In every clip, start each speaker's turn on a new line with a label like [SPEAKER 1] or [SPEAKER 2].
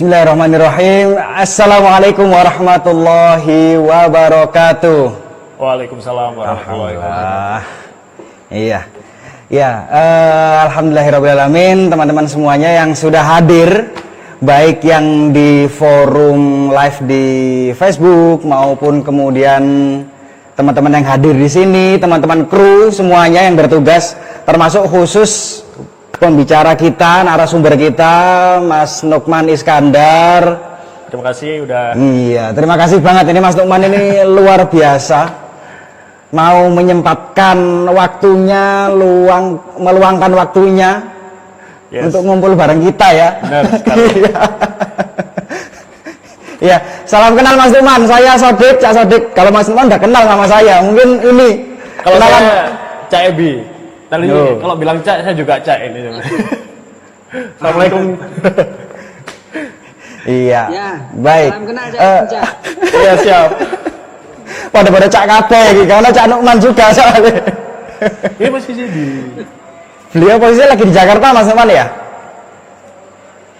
[SPEAKER 1] Bismillahirrahmanirrahim. Assalamualaikum warahmatullahi wabarakatuh.
[SPEAKER 2] Waalaikumsalam warahmatullahi wabarakatuh.
[SPEAKER 1] Iya. Ya, alhamdulillahirrahmanirrahim, teman-teman semuanya yang sudah hadir, baik yang di forum live di Facebook maupun kemudian teman-teman yang hadir di sini, teman-teman kru semuanya yang bertugas, termasuk khusus pembicara kita, narasumber kita, Mas Nukman Iskandar.
[SPEAKER 2] Terima kasih udah.
[SPEAKER 1] Iya, terima kasih banget ini Mas Nukman ini luar biasa. Mau menyempatkan waktunya, meluangkan waktunya untuk ngumpul bareng kita ya.
[SPEAKER 2] Benar sekali.
[SPEAKER 1] Iya, salam kenal Mas Nukman. Saya Sodik, Cak Sodik. Kalau Mas Nukman udah kenal sama saya, mungkin ini.
[SPEAKER 2] Kalau
[SPEAKER 1] kenalan.
[SPEAKER 2] saya Cak Ebi. Tadi kalau bilang Cak, saya juga Cak ini. Assalamualaikum.
[SPEAKER 1] Iya.
[SPEAKER 3] Ya,
[SPEAKER 1] baik.
[SPEAKER 3] salam kenal Cak.
[SPEAKER 2] Iya siap.
[SPEAKER 1] Pada Cak kabeh iki, karena Cak Nukman juga soalnya.
[SPEAKER 2] Ini posisi di.
[SPEAKER 1] Beliau posisinya lagi di Jakarta Mas Nukman ya?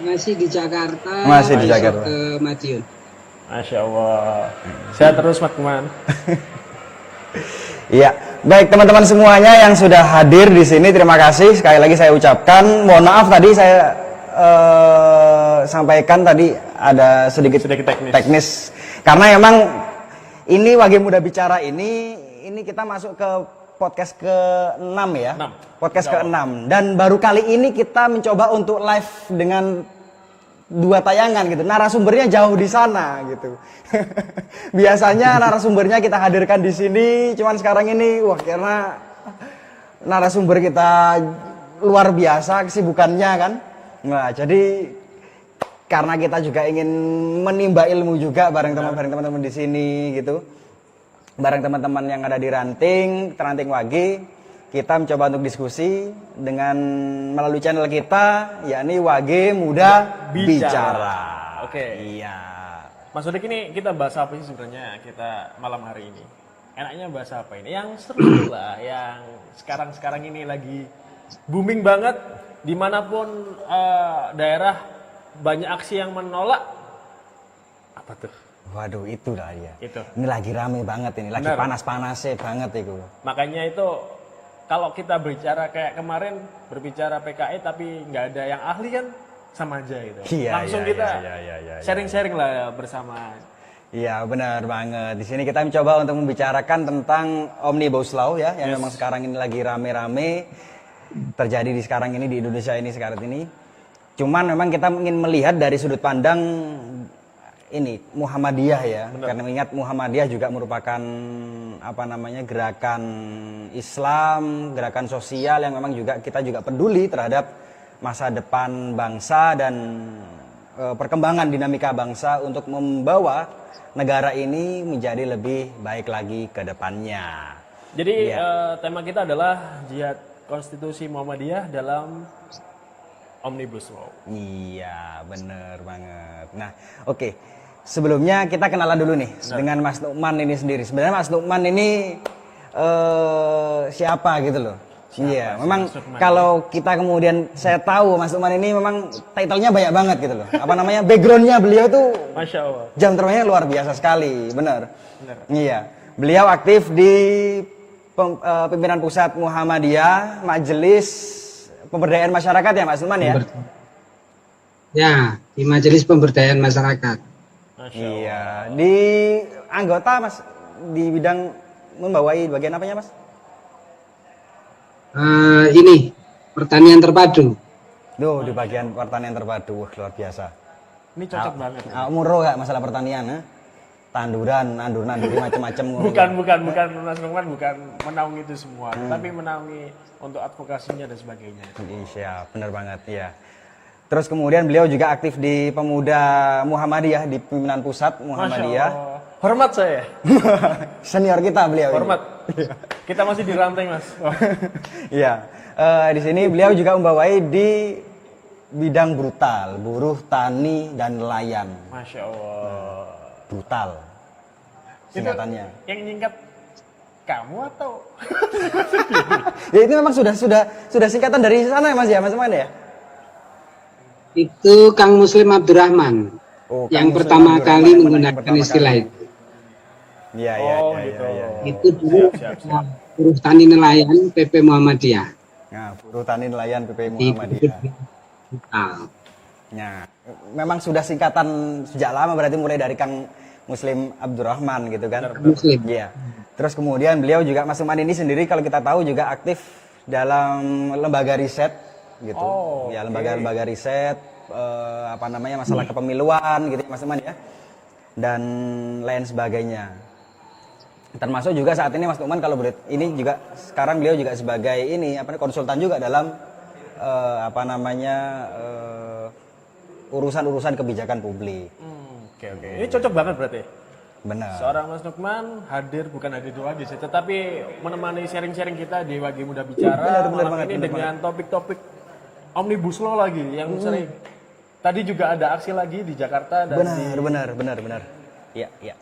[SPEAKER 3] Masih di Jakarta.
[SPEAKER 1] Masih di Jakarta.
[SPEAKER 3] Ke Madiun.
[SPEAKER 2] Masya Allah. Saya terus Mas Nukman.
[SPEAKER 1] Iya, baik teman-teman semuanya yang sudah hadir di sini, terima kasih sekali lagi saya ucapkan. Mohon maaf tadi saya sampaikan tadi ada sedikit teknis. Karena emang ini Wage Muda Bicara ini kita masuk ke podcast ke-6 ya.
[SPEAKER 2] 6.
[SPEAKER 1] Podcast ke-6 dan baru kali ini kita mencoba untuk live dengan 2 tayangan gitu. Narasumbernya jauh di sana gitu. Biasanya narasumbernya kita hadirkan di sini, cuman sekarang ini karena narasumber kita luar biasa kesibukannya kan. Nah, jadi karena kita juga ingin menimba ilmu juga bareng teman-teman di sini gitu. Bareng teman-teman yang ada di Ranting Wage, kita mencoba untuk diskusi dengan melalui channel kita, yakni Wage Muda Bicara.
[SPEAKER 2] Oke.
[SPEAKER 1] Iya.
[SPEAKER 2] Mas Sodik, ini kita bahas apa sih sebenarnya kita malam hari ini? Enaknya bahas apa ini? Yang seru lah, yang sekarang ini lagi booming banget, dimanapun daerah banyak aksi yang menolak. Apa tuh?
[SPEAKER 1] Waduh, itu lah ya.
[SPEAKER 2] Itu.
[SPEAKER 1] Ini lagi rame banget ini, lagi panas-panasnya banget itu.
[SPEAKER 2] Makanya itu kalau kita berbicara kayak kemarin berbicara PKI tapi nggak ada yang ahli kan sama aja gitu.
[SPEAKER 1] Iya,
[SPEAKER 2] langsung
[SPEAKER 1] iya,
[SPEAKER 2] kita
[SPEAKER 1] iya,
[SPEAKER 2] sharing-sharing lah bersama.
[SPEAKER 1] Iya benar banget. Di sini kita mencoba untuk membicarakan tentang Omnibus Law ya, yang memang sekarang ini lagi rame-rame terjadi di sekarang ini di Indonesia ini sekarang ini. Cuman memang kita ingin melihat dari sudut pandang ini Muhammadiyah ya. Benar. Karena mengingat Muhammadiyah juga merupakan gerakan Islam, gerakan sosial yang memang juga kita juga peduli terhadap masa depan bangsa dan perkembangan dinamika bangsa untuk membawa negara ini menjadi lebih baik lagi ke depannya.
[SPEAKER 2] Jadi tema kita adalah jihad konstitusi Muhammadiyah dalam Omnibus Law.
[SPEAKER 1] Iya, bener banget. Nah, oke. Sebelumnya kita kenalan dulu nih dengan Mas Nukman ini sendiri. Sebenarnya Mas Nukman ini siapa gitu loh. Iya, memang kalau kita kemudian saya tahu Mas Nukman ini memang title-nya banyak banget gitu loh. Background-nya beliau tuh
[SPEAKER 2] Masya Allah.
[SPEAKER 1] jam terbangnya luar biasa sekali, benar. Iya, beliau aktif di pimpinan pusat Muhammadiyah, Majelis Pemberdayaan Masyarakat ya Mas Nukman ya?
[SPEAKER 3] Ya, di Majelis Pemberdayaan Masyarakat.
[SPEAKER 1] Iya, di anggota Mas di bidang membawai bagian apanya Mas?
[SPEAKER 3] Ini pertanian terpadu.
[SPEAKER 1] Duh, di bagian pertanian terpadu, luar biasa.
[SPEAKER 2] Ini cocok banget.
[SPEAKER 1] Muro gak masalah pertanian? Tanduran, nandur-nanduri macam-macam.
[SPEAKER 2] Bukan Mas Nukman bukan menaungi itu semua, tapi menaungi untuk advokasinya dan sebagainya.
[SPEAKER 1] Iya, benar banget ya. Terus kemudian beliau juga aktif di Pemuda Muhammadiyah di pimpinan pusat Muhammadiyah.
[SPEAKER 2] Hormat saya.
[SPEAKER 1] Senior kita beliau.
[SPEAKER 2] Hormat. Kita masih di ranting Mas.
[SPEAKER 1] Iya. Di sini beliau juga membawai di bidang brutal, buruh, tani dan nelayan.
[SPEAKER 2] Masya Allah.
[SPEAKER 1] Brutal. Singkatannya.
[SPEAKER 2] Itu yang nyingkat kamu atau?
[SPEAKER 1] Ya itu memang sudah singkatan dari sana ya Mas ya, Mas Nukman ya?
[SPEAKER 3] Itu Kang Muslim Abdurrahman
[SPEAKER 1] Oh,
[SPEAKER 3] yang
[SPEAKER 1] Kang Muslim
[SPEAKER 3] pertama
[SPEAKER 1] Abdurrahman
[SPEAKER 3] kali
[SPEAKER 1] yang
[SPEAKER 3] menggunakan
[SPEAKER 1] pertama
[SPEAKER 3] istilah
[SPEAKER 1] kali.
[SPEAKER 3] itu.
[SPEAKER 1] Iya,
[SPEAKER 2] Oh,
[SPEAKER 1] iya,
[SPEAKER 2] gitu.
[SPEAKER 1] iya.
[SPEAKER 3] Itu dulu
[SPEAKER 2] Siap.
[SPEAKER 3] buruh tani nelayan PP Muhammadiyah.
[SPEAKER 1] Nah, buruh tani nelayan PP
[SPEAKER 3] Di
[SPEAKER 1] Muhammadiyah. Nah, memang sudah singkatan sejak lama berarti mulai dari Kang Muslim Abdurrahman gitu kan.
[SPEAKER 3] Muslim.
[SPEAKER 1] Iya. Terus kemudian beliau juga Mas Numan ini sendiri kalau kita tahu juga aktif dalam lembaga riset gitu.
[SPEAKER 2] Oh,
[SPEAKER 1] Ya,
[SPEAKER 2] oke.
[SPEAKER 1] lembaga-lembaga riset apa namanya masalah kepemiluan gitu Mas Numan ya. Dan lain sebagainya. Termasuk juga saat ini Mas Numan kalau ini juga sekarang beliau juga sebagai ini apa konsultan juga dalam apa namanya urusan-urusan kebijakan publik.
[SPEAKER 2] Oke. Ini cocok banget berarti.
[SPEAKER 1] Benar.
[SPEAKER 2] Seorang Mas Nukman hadir bukan hadir dulu aja sih, tetapi menemani sharing-sharing kita di Wagi Muda Bicara malam ini dengan topik-topik Omnibus Law lagi yang sering. Tadi juga ada aksi lagi di Jakarta dan
[SPEAKER 1] Benar. Iya.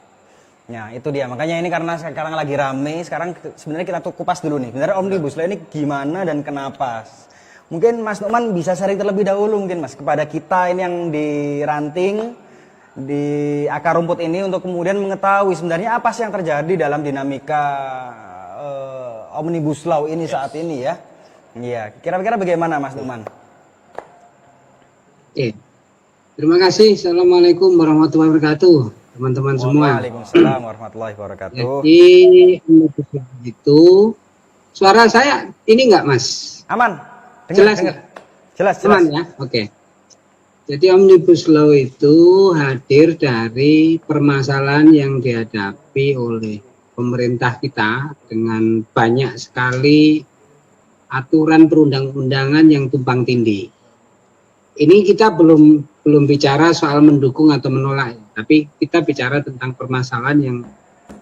[SPEAKER 1] Nah, itu dia. Makanya ini karena sekarang lagi rame, sekarang sebenarnya kita tuh kupas dulu nih. Sebenarnya Omnibus Law ini gimana dan kenapa? Mungkin Mas Nukman bisa sharing terlebih dahulu mungkin Mas kepada kita ini yang di ranting di akar rumput ini untuk kemudian mengetahui sebenarnya apa sih yang terjadi dalam dinamika Omnibus Law ini saat ini ya. Iya, kira-kira bagaimana Mas Nukman?
[SPEAKER 3] Oke. Terima kasih. Assalamualaikum warahmatullahi wabarakatuh, teman-teman semua.
[SPEAKER 1] Waalaikumsalam warahmatullahi wabarakatuh.
[SPEAKER 3] Jadi itu suara saya ini enggak, Mas?
[SPEAKER 1] Aman.
[SPEAKER 3] Jelas
[SPEAKER 1] Dengar.
[SPEAKER 3] nggak?
[SPEAKER 1] Jelas.
[SPEAKER 3] Aman ya? Oke. Jadi Omnibus Law itu hadir dari permasalahan yang dihadapi oleh pemerintah kita dengan banyak sekali aturan perundang-undangan yang tumpang tindih. Ini kita belum bicara soal mendukung atau menolak, tapi kita bicara tentang permasalahan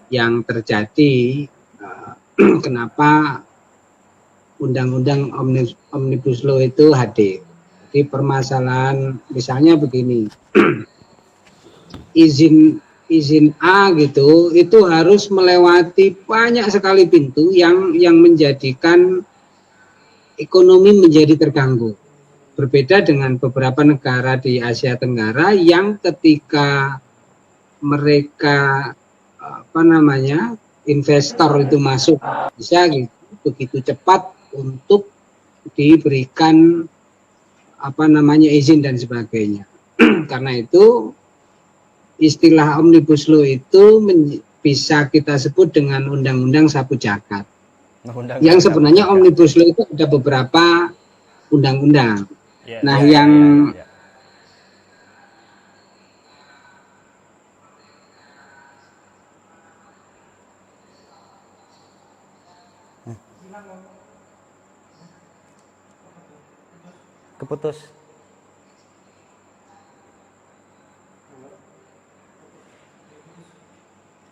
[SPEAKER 3] yang terjadi. Kenapa undang-undang Omnibus Law itu hadir? Di permasalahan misalnya begini, izin A gitu, itu harus melewati banyak sekali pintu yang menjadikan ekonomi menjadi terganggu. Berbeda dengan beberapa negara di Asia Tenggara yang ketika mereka investor itu masuk bisa gitu, begitu cepat untuk diberikan izin dan sebagainya. Karena itu istilah Omnibus Law itu bisa kita sebut dengan undang-undang sapu jagat. Yang sebenarnya Omnibus Law itu ada beberapa undang-undang.
[SPEAKER 1] Keputus.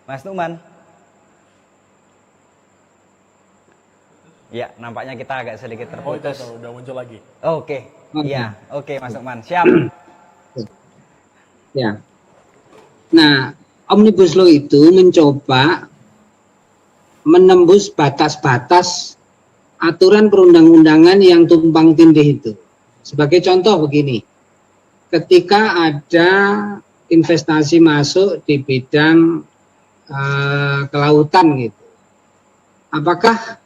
[SPEAKER 1] Mas Numan. Ya, nampaknya kita agak sedikit terputus.
[SPEAKER 2] Oh, itu udah muncul lagi.
[SPEAKER 1] Oke. Iya, oke Mas Numan. Siap.
[SPEAKER 3] Ya. Nah, Omnibus Law itu mencoba menembus batas-batas aturan perundang-undangan yang tumpang tindih itu. Sebagai contoh begini, ketika ada investasi masuk di bidang kelautan gitu, apakah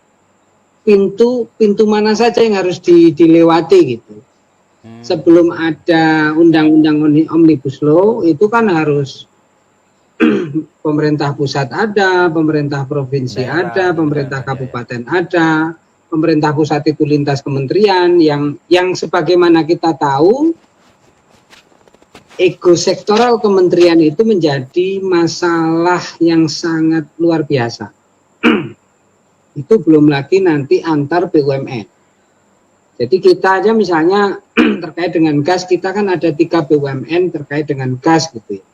[SPEAKER 3] pintu mana saja yang harus dilewati gitu? Sebelum ada undang-undang Omnibus Law itu kan harus pemerintah pusat ada, pemerintah provinsi ada, pemerintah kabupaten ada. Pemerintah pusat itu lintas kementerian yang sebagaimana kita tahu ego sektoral kementerian itu menjadi masalah yang sangat luar biasa. Itu belum lagi nanti antar BUMN. Jadi kita aja misalnya terkait dengan gas, kita kan ada 3 BUMN terkait dengan gas gitu ya.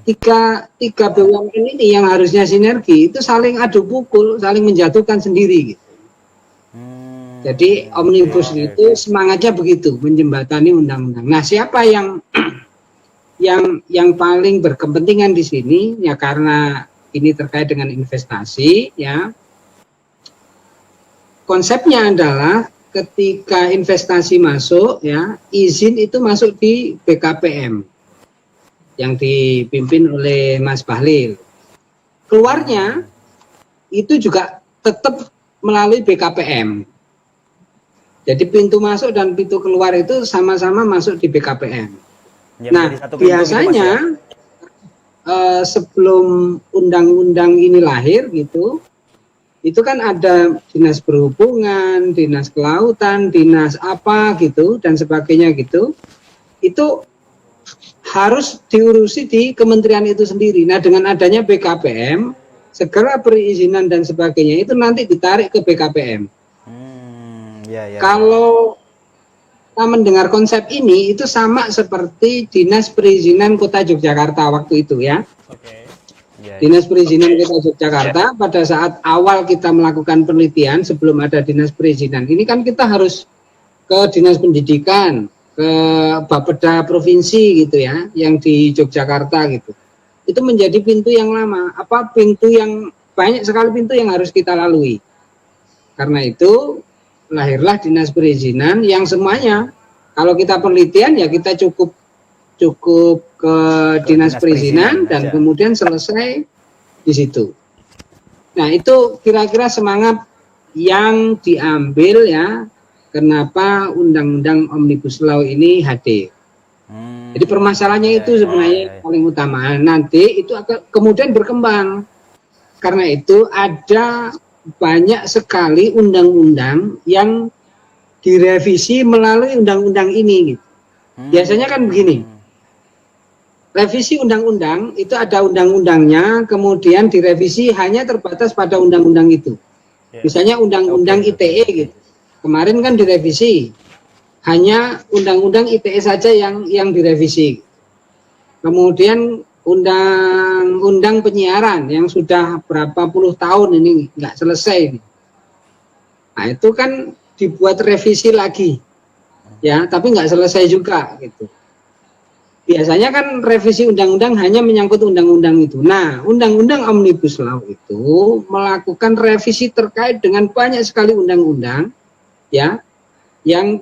[SPEAKER 3] Tiga BUMN ini yang harusnya sinergi itu saling adu pukul, saling menjatuhkan sendiri gitu. Jadi Omnibus itu semangatnya begitu, menjembatani undang-undang. Nah, siapa yang paling berkepentingan di sini ya, karena ini terkait dengan investasi ya. Konsepnya adalah ketika investasi masuk ya, izin itu masuk di BKPM yang dipimpin oleh Mas Bahlil. Keluarnya itu juga tetap melalui BKPM. Jadi pintu masuk dan pintu keluar itu sama-sama masuk di BKPM.
[SPEAKER 1] Ya,
[SPEAKER 3] Nah,
[SPEAKER 1] menjadi satu pintu gitu, Mas,
[SPEAKER 3] biasanya sebelum undang-undang ini lahir gitu, itu kan ada dinas perhubungan, dinas kelautan, dinas apa gitu dan sebagainya gitu. Itu harus diurusi di kementerian itu sendiri. Nah, dengan adanya BKPM, segera perizinan dan sebagainya itu nanti ditarik ke BKPM. Kalau kita mendengar konsep ini, itu sama seperti Dinas Perizinan Kota Yogyakarta waktu itu ya.
[SPEAKER 2] Oke.
[SPEAKER 3] Dinas Perizinan Kota Yogyakarta pada saat awal kita melakukan penelitian sebelum ada Dinas Perizinan, ini kan kita harus ke Dinas Pendidikan, ke Bapeda Provinsi gitu ya, yang di Yogyakarta gitu. Itu menjadi pintu yang lama, pintu yang banyak sekali pintu yang harus kita lalui. Karena itu lahirlah Dinas Perizinan yang semuanya kalau kita penelitian ya kita cukup ke Dinas Perizinan dan kemudian selesai di situ. Nah, itu kira-kira semangat yang diambil ya, kenapa Undang-Undang Omnibus Law ini hadir. Jadi permasalahannya itu sebenarnya paling utama. Nanti itu akan kemudian berkembang. Karena itu ada banyak sekali undang-undang yang direvisi melalui undang-undang ini gitu. Biasanya kan begini. Revisi undang-undang itu ada undang-undangnya, kemudian direvisi hanya terbatas pada undang-undang itu. Misalnya undang-undang ITE gitu. Kemarin kan direvisi. Hanya undang-undang ITE saja yang direvisi. Kemudian undang-undang penyiaran yang sudah berapa puluh tahun ini nggak selesai. Nah, itu kan dibuat revisi lagi, ya, tapi nggak selesai juga gitu. Biasanya kan revisi undang-undang hanya menyangkut undang-undang itu. Nah, undang-undang Omnibus Law itu melakukan revisi terkait dengan banyak sekali undang-undang, ya, yang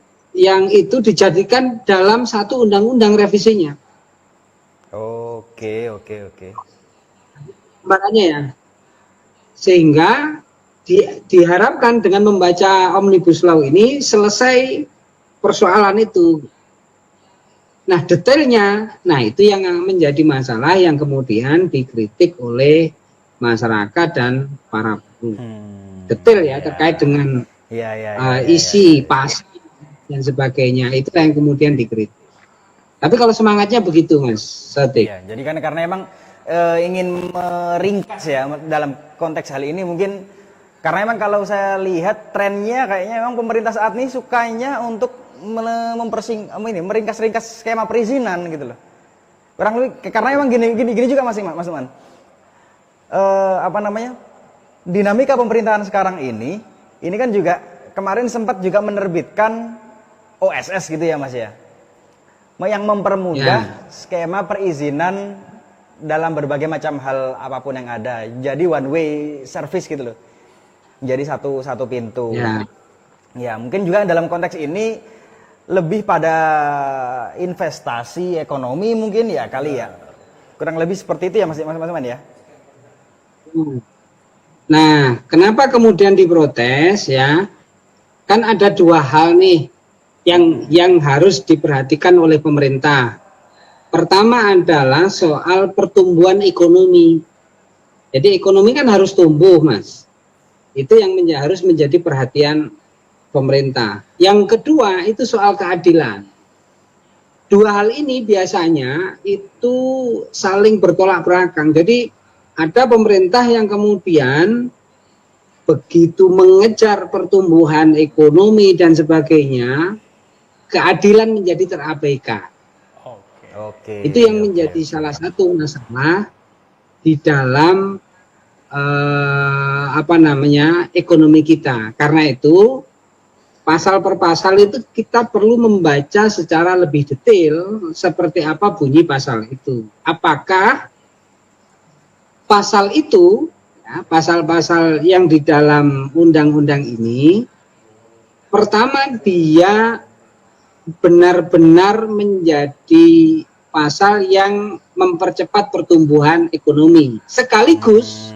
[SPEAKER 3] itu dijadikan dalam satu undang-undang revisinya.
[SPEAKER 1] Oke.
[SPEAKER 3] Makanya ya, sehingga diharapkan dengan membaca Omnibus Law ini selesai persoalan itu. Nah, detailnya, itu yang menjadi masalah yang kemudian dikritik oleh masyarakat dan para buruh. Detail ya, terkait dengan isi pasal dan sebagainya, itu yang kemudian dikritik. Tapi kalau semangatnya begitu, Mas Sadik.
[SPEAKER 1] Ya, jadi karena emang ingin meringkas ya dalam konteks hal ini mungkin karena emang kalau saya lihat trennya kayaknya emang pemerintah saat ini sukanya untuk meringkas-ringkas skema perizinan gitu loh. Kurang lebih karena emang gini juga Mas Numan. Dinamika pemerintahan sekarang ini kan juga kemarin sempat juga menerbitkan OSS gitu ya Mas ya. Yang mempermudah skema perizinan dalam berbagai macam hal apapun yang ada. Jadi one way service gitu loh. Jadi satu pintu. Ya, mungkin juga dalam konteks ini lebih pada investasi ekonomi mungkin ya kali ya. Kurang lebih seperti itu ya Mas ya.
[SPEAKER 3] Nah, kenapa kemudian diprotes ya? Kan ada dua hal nih yang harus diperhatikan oleh pemerintah. Pertama adalah soal pertumbuhan ekonomi. Jadi ekonomi kan harus tumbuh, Mas. Itu yang harus menjadi perhatian pemerintah. Yang kedua itu soal keadilan. Dua hal ini biasanya itu saling bertolak belakang. Jadi ada pemerintah yang kemudian begitu mengejar pertumbuhan ekonomi dan sebagainya, keadilan menjadi terabaikan. Itu yang menjadi salah satu masalah di dalam ekonomi kita. Karena itu pasal per pasal itu kita perlu membaca secara lebih detail seperti apa bunyi pasal itu. Apakah pasal itu, pasal-pasal yang di dalam undang-undang ini Pertama, dia benar-benar menjadi pasal yang mempercepat pertumbuhan ekonomi, sekaligus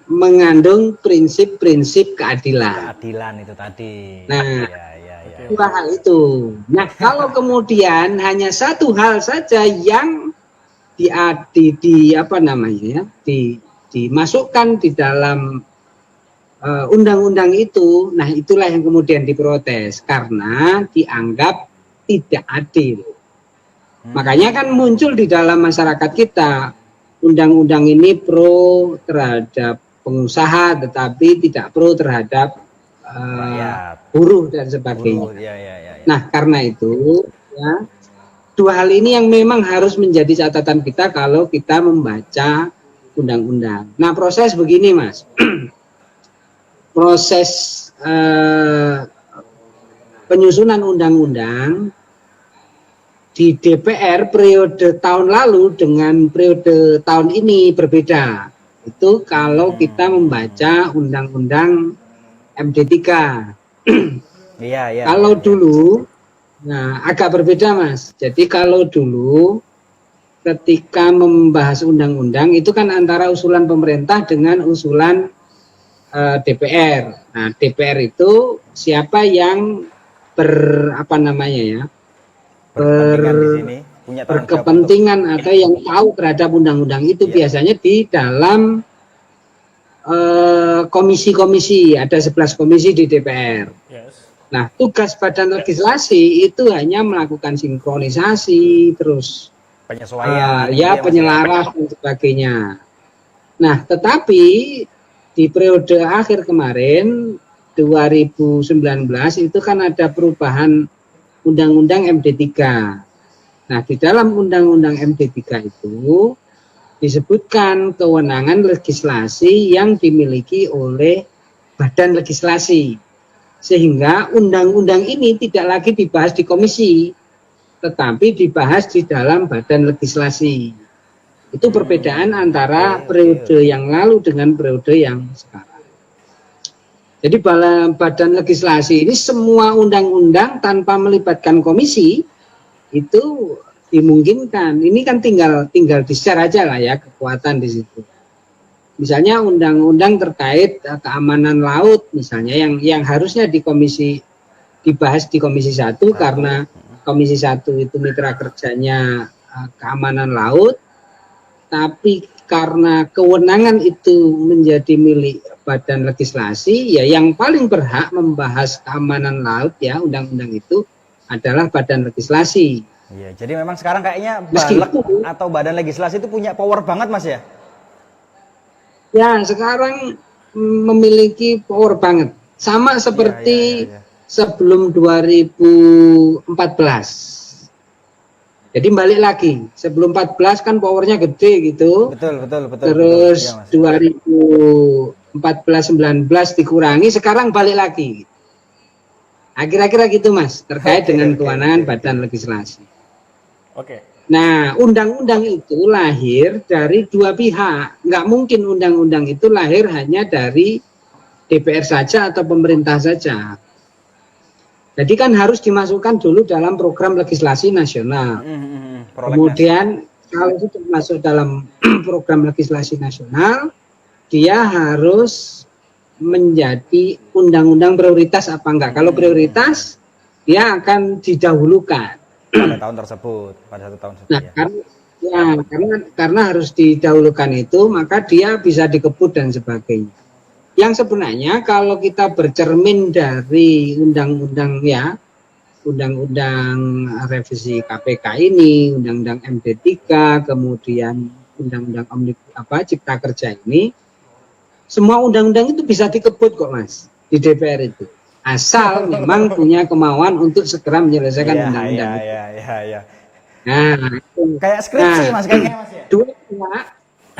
[SPEAKER 3] mengandung prinsip-prinsip keadilan.
[SPEAKER 1] Keadilan itu tadi.
[SPEAKER 3] Nah,
[SPEAKER 1] Ya.
[SPEAKER 3] dua hal itu. Nah, kalau kemudian hanya satu hal saja yang dimasukkan di dalam undang-undang itu, nah itulah yang kemudian diprotes karena dianggap tidak adil. Makanya kan muncul di dalam masyarakat kita, undang-undang ini pro terhadap pengusaha tetapi tidak pro terhadap buruh dan sebagainya.
[SPEAKER 1] Ya.
[SPEAKER 3] Nah, karena itu ya, dua hal ini yang memang harus menjadi catatan kita kalau kita membaca undang-undang. Nah, proses begini, Mas. Proses penyusunan undang-undang di DPR periode tahun lalu dengan periode tahun ini berbeda. Itu kalau kita membaca undang-undang MD3.
[SPEAKER 1] Iya.
[SPEAKER 3] Kalau dulu, nah agak berbeda, Mas. Jadi kalau dulu ketika membahas undang-undang itu kan antara usulan pemerintah dengan usulan DPR. Nah, DPR itu siapa yang berkepentingan atau yang tahu terhadap undang-undang itu biasanya di dalam komisi-komisi, ada 11 komisi di DPR. Nah, tugas badan legislasi itu hanya melakukan sinkronisasi, terus
[SPEAKER 1] penyesuaian,
[SPEAKER 3] penyelaras dan sebagainya. Nah, tetapi di periode akhir kemarin 2019 itu kan ada perubahan undang-undang MD3. Nah, di dalam undang-undang MD3 itu disebutkan kewenangan legislasi yang dimiliki oleh badan legislasi. Sehingga undang-undang ini tidak lagi dibahas di komisi, tetapi dibahas di dalam badan legislasi. Itu perbedaan antara periode yang lalu dengan periode yang sekarang. Jadi badan legislasi ini semua undang-undang tanpa melibatkan komisi itu dimungkinkan. Ini kan tinggal di-share aja lah ya kekuatan di situ. Misalnya undang-undang terkait keamanan laut misalnya yang harusnya dibahas di Komisi 1 karena Komisi 1 itu mitra kerjanya keamanan laut. Tapi karena kewenangan itu menjadi milik badan legislasi, ya yang paling berhak membahas keamanan laut ya undang-undang itu adalah badan legislasi.
[SPEAKER 1] Iya, jadi memang sekarang kayaknya Balek atau badan legislasi itu punya power banget, Mas ya?
[SPEAKER 3] Ya, sekarang memiliki power banget. Sama seperti sebelum 2014. Jadi balik lagi, sebelum 14 kan powernya gede gitu.
[SPEAKER 1] Betul.
[SPEAKER 3] Terus iya, 2014-19 dikurangi, sekarang balik lagi. Nah, kira-kira gitu, Mas, terkait dengan kewenangan badan legislasi. Nah, undang-undang itu lahir dari dua pihak. Nggak mungkin undang-undang itu lahir hanya dari DPR saja atau pemerintah saja. Jadi kan harus dimasukkan dulu dalam program legislasi nasional. Kemudian kalau itu masuk dalam program legislasi nasional, dia harus menjadi undang-undang prioritas apa enggak. Kalau prioritas, dia akan didahulukan
[SPEAKER 1] pada tahun tersebut, pada satu tahun
[SPEAKER 3] Nah, karena harus didahulukan itu, maka dia bisa dikebut dan sebagainya. Yang sebenarnya kalau kita bercermin dari undang-undang revisi KPK ini, undang-undang MD3, kemudian undang-undang Cipta Kerja ini, semua undang-undang itu bisa dikebut kok, Mas, di DPR itu. Asal memang punya kemauan untuk segera menyelesaikan undang-undang itu. Nah,
[SPEAKER 1] kayak skripsi, Mas, kayaknya, Mas ya.
[SPEAKER 3] Dua pihak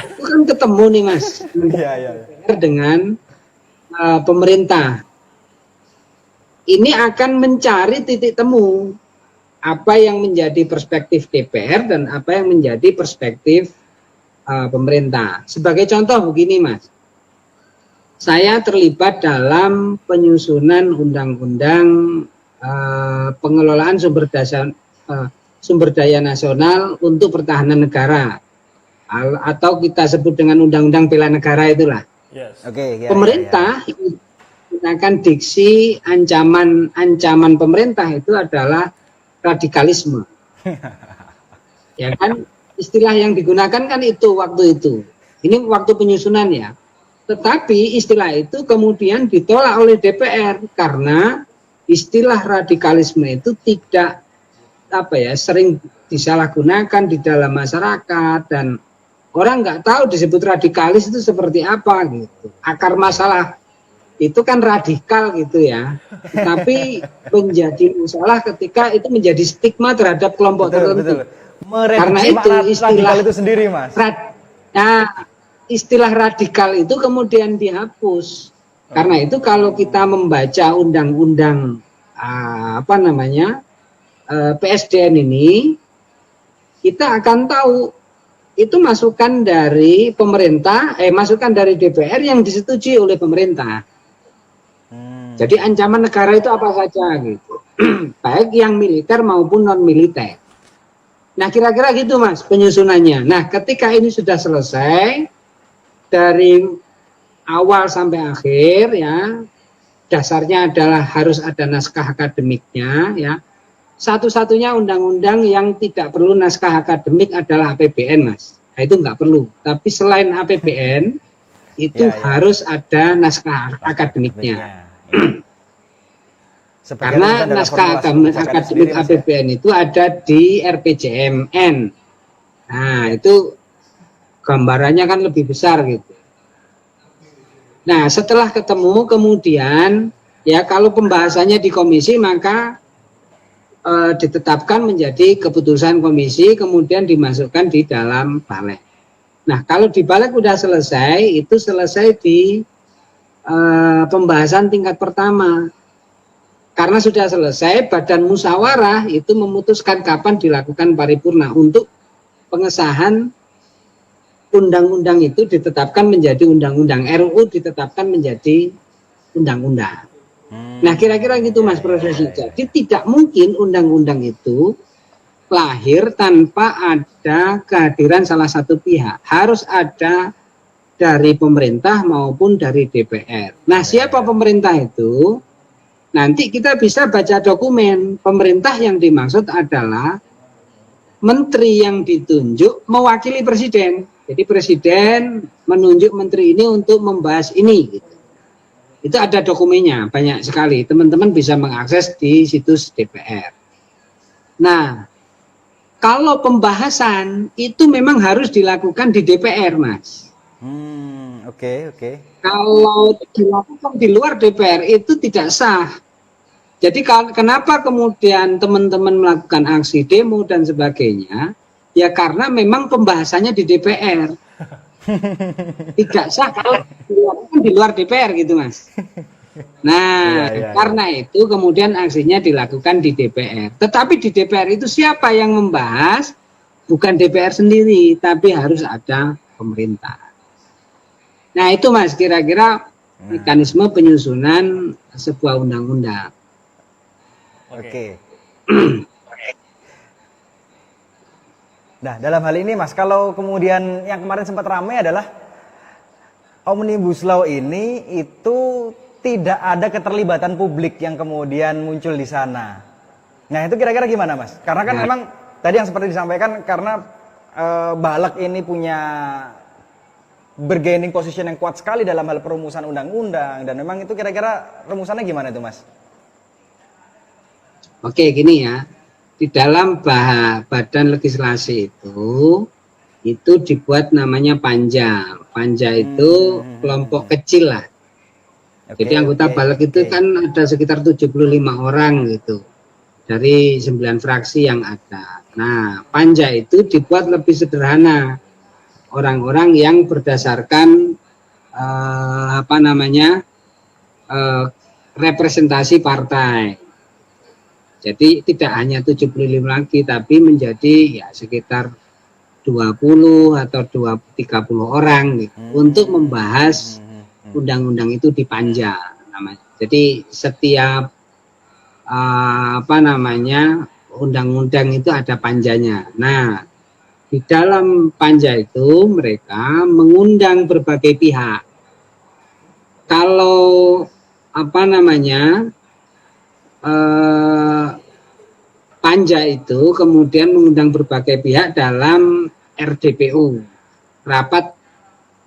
[SPEAKER 3] itu kan ketemu nih, Mas, dengan pemerintah. Ini akan mencari titik temu apa yang menjadi perspektif DPR dan apa yang menjadi perspektif pemerintah. Sebagai contoh begini, Mas, saya terlibat dalam penyusunan undang-undang pengelolaan sumber daya nasional untuk pertahanan negara, atau kita sebut dengan undang-undang bela negara itulah.
[SPEAKER 2] Yes.
[SPEAKER 1] Oke, ya,
[SPEAKER 3] Pemerintah menggunakan diksi ancaman pemerintah itu adalah radikalisme. Ya kan, istilah yang digunakan kan itu waktu itu. Ini waktu penyusunan ya. Tetapi istilah itu kemudian ditolak oleh DPR karena istilah radikalisme itu tidak sering disalahgunakan di dalam masyarakat, dan orang nggak tahu disebut radikalis itu seperti apa gitu. Akar masalah itu kan radikal gitu ya. Tapi menjadi masalah ketika itu menjadi stigma terhadap kelompok tertentu. Karena itu istilah
[SPEAKER 1] itu sendiri, Mas.
[SPEAKER 3] Istilah radikal itu kemudian dihapus. Karena itu kalau kita membaca undang-undang PSDN ini, kita akan tahu itu masukan dari pemerintah, masukan dari DPR yang disetujui oleh pemerintah. Jadi ancaman negara itu apa saja gitu, baik yang militer maupun non militer. Nah kira-kira gitu Mas penyusunannya. Nah ketika ini sudah selesai dari awal sampai akhir ya, dasarnya adalah harus ada naskah akademiknya ya. Satu-satunya undang-undang yang tidak perlu naskah akademik adalah APBN, Mas. Nah, itu nggak perlu. Tapi selain APBN, itu harus ada naskah akademiknya. Karena naskah akademik APBN itu ada di RPJMN. Nah, itu gambarannya kan lebih besar gitu. Nah, setelah ketemu kemudian, ya kalau pembahasannya di komisi maka ditetapkan menjadi keputusan komisi, kemudian dimasukkan di dalam balik. Nah, kalau di balik sudah selesai, itu selesai di pembahasan tingkat pertama. Karena sudah selesai, badan musyawarah itu memutuskan kapan dilakukan paripurna untuk pengesahan undang-undang itu ditetapkan menjadi undang-undang, RUU ditetapkan menjadi undang-undang. Nah kira-kira gitu Mas prosesnya. Jadi tidak mungkin undang-undang itu lahir tanpa ada kehadiran salah satu pihak. Harus ada dari pemerintah maupun dari DPR. Nah siapa pemerintah itu? Nanti kita bisa baca dokumen. Pemerintah yang dimaksud adalah menteri yang ditunjuk mewakili presiden. Jadi presiden menunjuk menteri ini untuk membahas ini gitu. Itu ada dokumennya, banyak sekali. Teman-teman bisa mengakses di situs DPR. Nah, kalau pembahasan itu memang harus dilakukan di DPR, Mas.
[SPEAKER 1] Oke.
[SPEAKER 3] Kalau dilakukan di luar DPR itu tidak sah. Jadi kenapa kemudian teman-teman melakukan aksi demo dan sebagainya? Ya karena memang pembahasannya di DPR. Tidak sah kalau dilakukan di luar DPR gitu Mas. Nah karena itu kemudian aksinya dilakukan di DPR. Tetapi di DPR itu siapa yang membahas? Bukan DPR sendiri, tapi harus ada pemerintah. Nah itu Mas kira-kira mekanisme penyusunan sebuah undang-undang.
[SPEAKER 1] Oke. Nah, dalam hal ini Mas, kalau kemudian yang kemarin sempat ramai adalah Omnibus Law ini itu tidak ada keterlibatan publik yang kemudian muncul di sana. Nah, itu kira-kira gimana Mas? Karena kan memang tadi yang seperti disampaikan karena Balek ini punya bargaining position yang kuat sekali dalam hal perumusan undang-undang, dan memang itu kira-kira rumusannya gimana itu Mas?
[SPEAKER 3] Oke, gini ya. Di dalam badan legislasi itu dibuat namanya panja. Panja itu kelompok kecil lah. Jadi anggota Balek itu kan ada sekitar 75 orang gitu. Dari 9 fraksi yang ada. Nah, panja itu dibuat lebih sederhana. Orang-orang yang berdasarkan representasi partai. Jadi tidak hanya 75 lagi, tapi menjadi ya sekitar 20 atau 30 orang gitu, untuk membahas undang-undang itu dipanja namanya. Jadi setiap undang-undang itu ada panjanya. Nah, di dalam panja itu mereka mengundang berbagai pihak. Kalau panja itu kemudian mengundang berbagai pihak dalam RDPU, rapat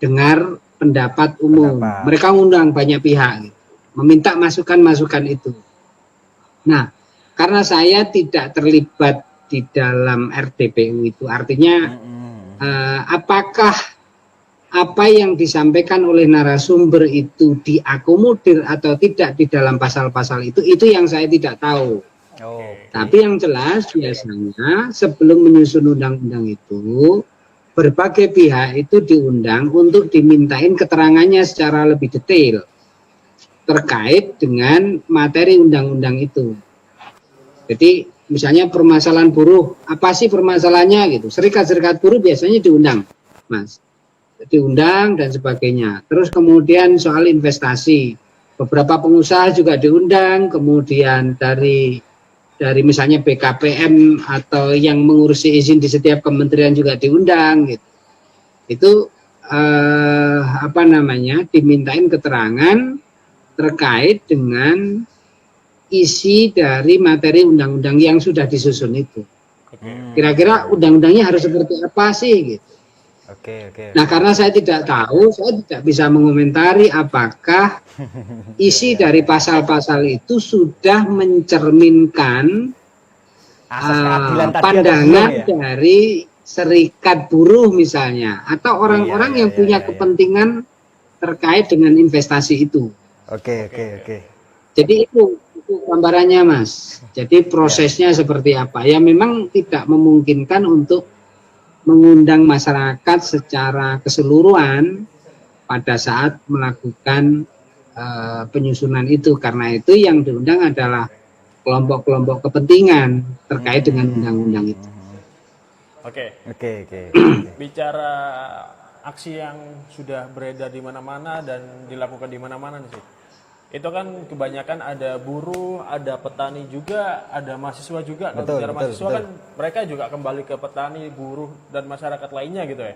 [SPEAKER 3] dengar pendapat umum. Mereka mengundang banyak pihak, meminta masukan-masukan itu. Nah, karena saya tidak terlibat di dalam RDPU itu, artinya apakah apa yang disampaikan oleh narasumber itu diakomodir atau tidak di dalam pasal-pasal itu yang saya tidak tahu. Tapi yang jelas biasanya sebelum menyusun undang-undang itu, berbagai pihak itu diundang untuk dimintain keterangannya secara lebih detail terkait dengan materi undang-undang itu. Jadi misalnya permasalahan buruh, apa sih permasalahannya gitu. Serikat-serikat buruh biasanya diundang, Mas. Diundang dan sebagainya. Terus kemudian soal investasi, beberapa pengusaha juga diundang, kemudian dari misalnya BKPM atau yang mengurusi izin di setiap kementerian juga diundang gitu. Itu dimintain keterangan terkait dengan isi dari materi undang-undang yang sudah disusun itu. Kira-kira undang-undangnya harus seperti apa sih gitu. Nah, karena saya tidak tahu, saya tidak bisa mengomentari apakah isi dari pasal-pasal itu sudah mencerminkan pandangan dari serikat buruh misalnya, atau orang-orang yang punya kepentingan terkait dengan investasi itu. Jadi itu gambarannya, Mas. Jadi prosesnya seperti apa? Ya memang tidak memungkinkan untuk mengundang masyarakat secara keseluruhan pada saat melakukan penyusunan itu, karena itu yang diundang adalah kelompok-kelompok kepentingan terkait dengan undang-undang itu.
[SPEAKER 2] Bicara aksi yang sudah beredar di mana-mana dan dilakukan di mana-mana nih sih. Itu kan kebanyakan ada buruh, ada petani juga, ada mahasiswa juga. Kalau bicara mahasiswa kan mereka juga kembali ke petani, buruh, dan masyarakat lainnya gitu ya.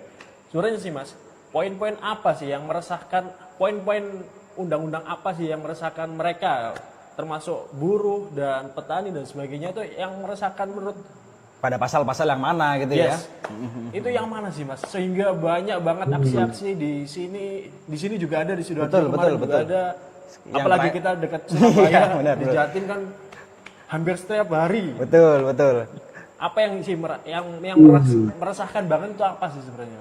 [SPEAKER 2] Sebenarnya sih Mas, poin-poin apa sih yang meresahkan, poin-poin undang-undang apa sih yang meresahkan mereka, termasuk buruh dan petani dan sebagainya, itu yang meresahkan menurut
[SPEAKER 1] pada pasal-pasal yang mana gitu ya?
[SPEAKER 2] Itu yang mana sih Mas? Sehingga banyak banget aksi-aksi di sini juga ada, di Sidoarjo kemarin juga ada. Apalagi kita dekat Surabaya, di Jatim kan hampir setiap hari.
[SPEAKER 1] Betul.
[SPEAKER 2] Apa yang meresahkan banget itu apa sih sebenarnya?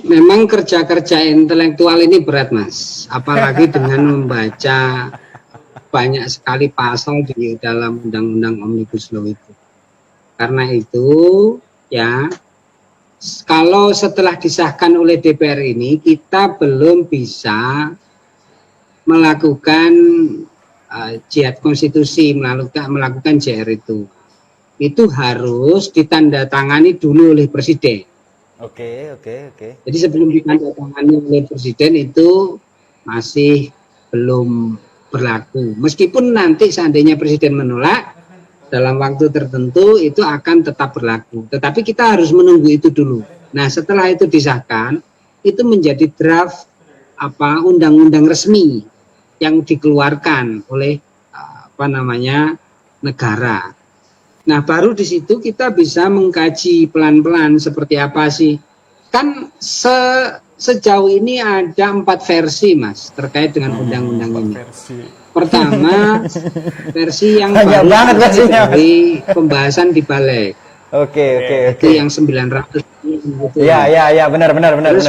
[SPEAKER 3] Memang kerja-kerja intelektual ini berat, Mas. Apalagi dengan membaca banyak sekali pasal di dalam Undang-Undang Omnibus Law itu. Karena itu, ya, kalau setelah disahkan oleh DPR ini, kita belum bisa melakukan jihad konstitusi, melakukan JR itu. Itu harus ditandatangani dulu oleh Presiden.
[SPEAKER 1] Oke.
[SPEAKER 3] Jadi sebelum ditandatangani oleh Presiden itu masih belum berlaku. Meskipun nanti seandainya Presiden menolak, dalam waktu tertentu itu akan tetap berlaku. Tetapi kita harus menunggu itu dulu. Nah, setelah itu disahkan, itu menjadi draft undang-undang resmi yang dikeluarkan oleh negara. Nah, baru di situ kita bisa mengkaji pelan-pelan seperti apa sih. Kan sejauh ini ada 4 versi, Mas, terkait dengan undang-undang ini. Pertama, versi yang
[SPEAKER 1] banyak banget versinya,
[SPEAKER 3] dari pembahasan di Balik.
[SPEAKER 1] Oke.
[SPEAKER 3] Itu yang 900 gitu.
[SPEAKER 1] Ya, benar.
[SPEAKER 3] Terus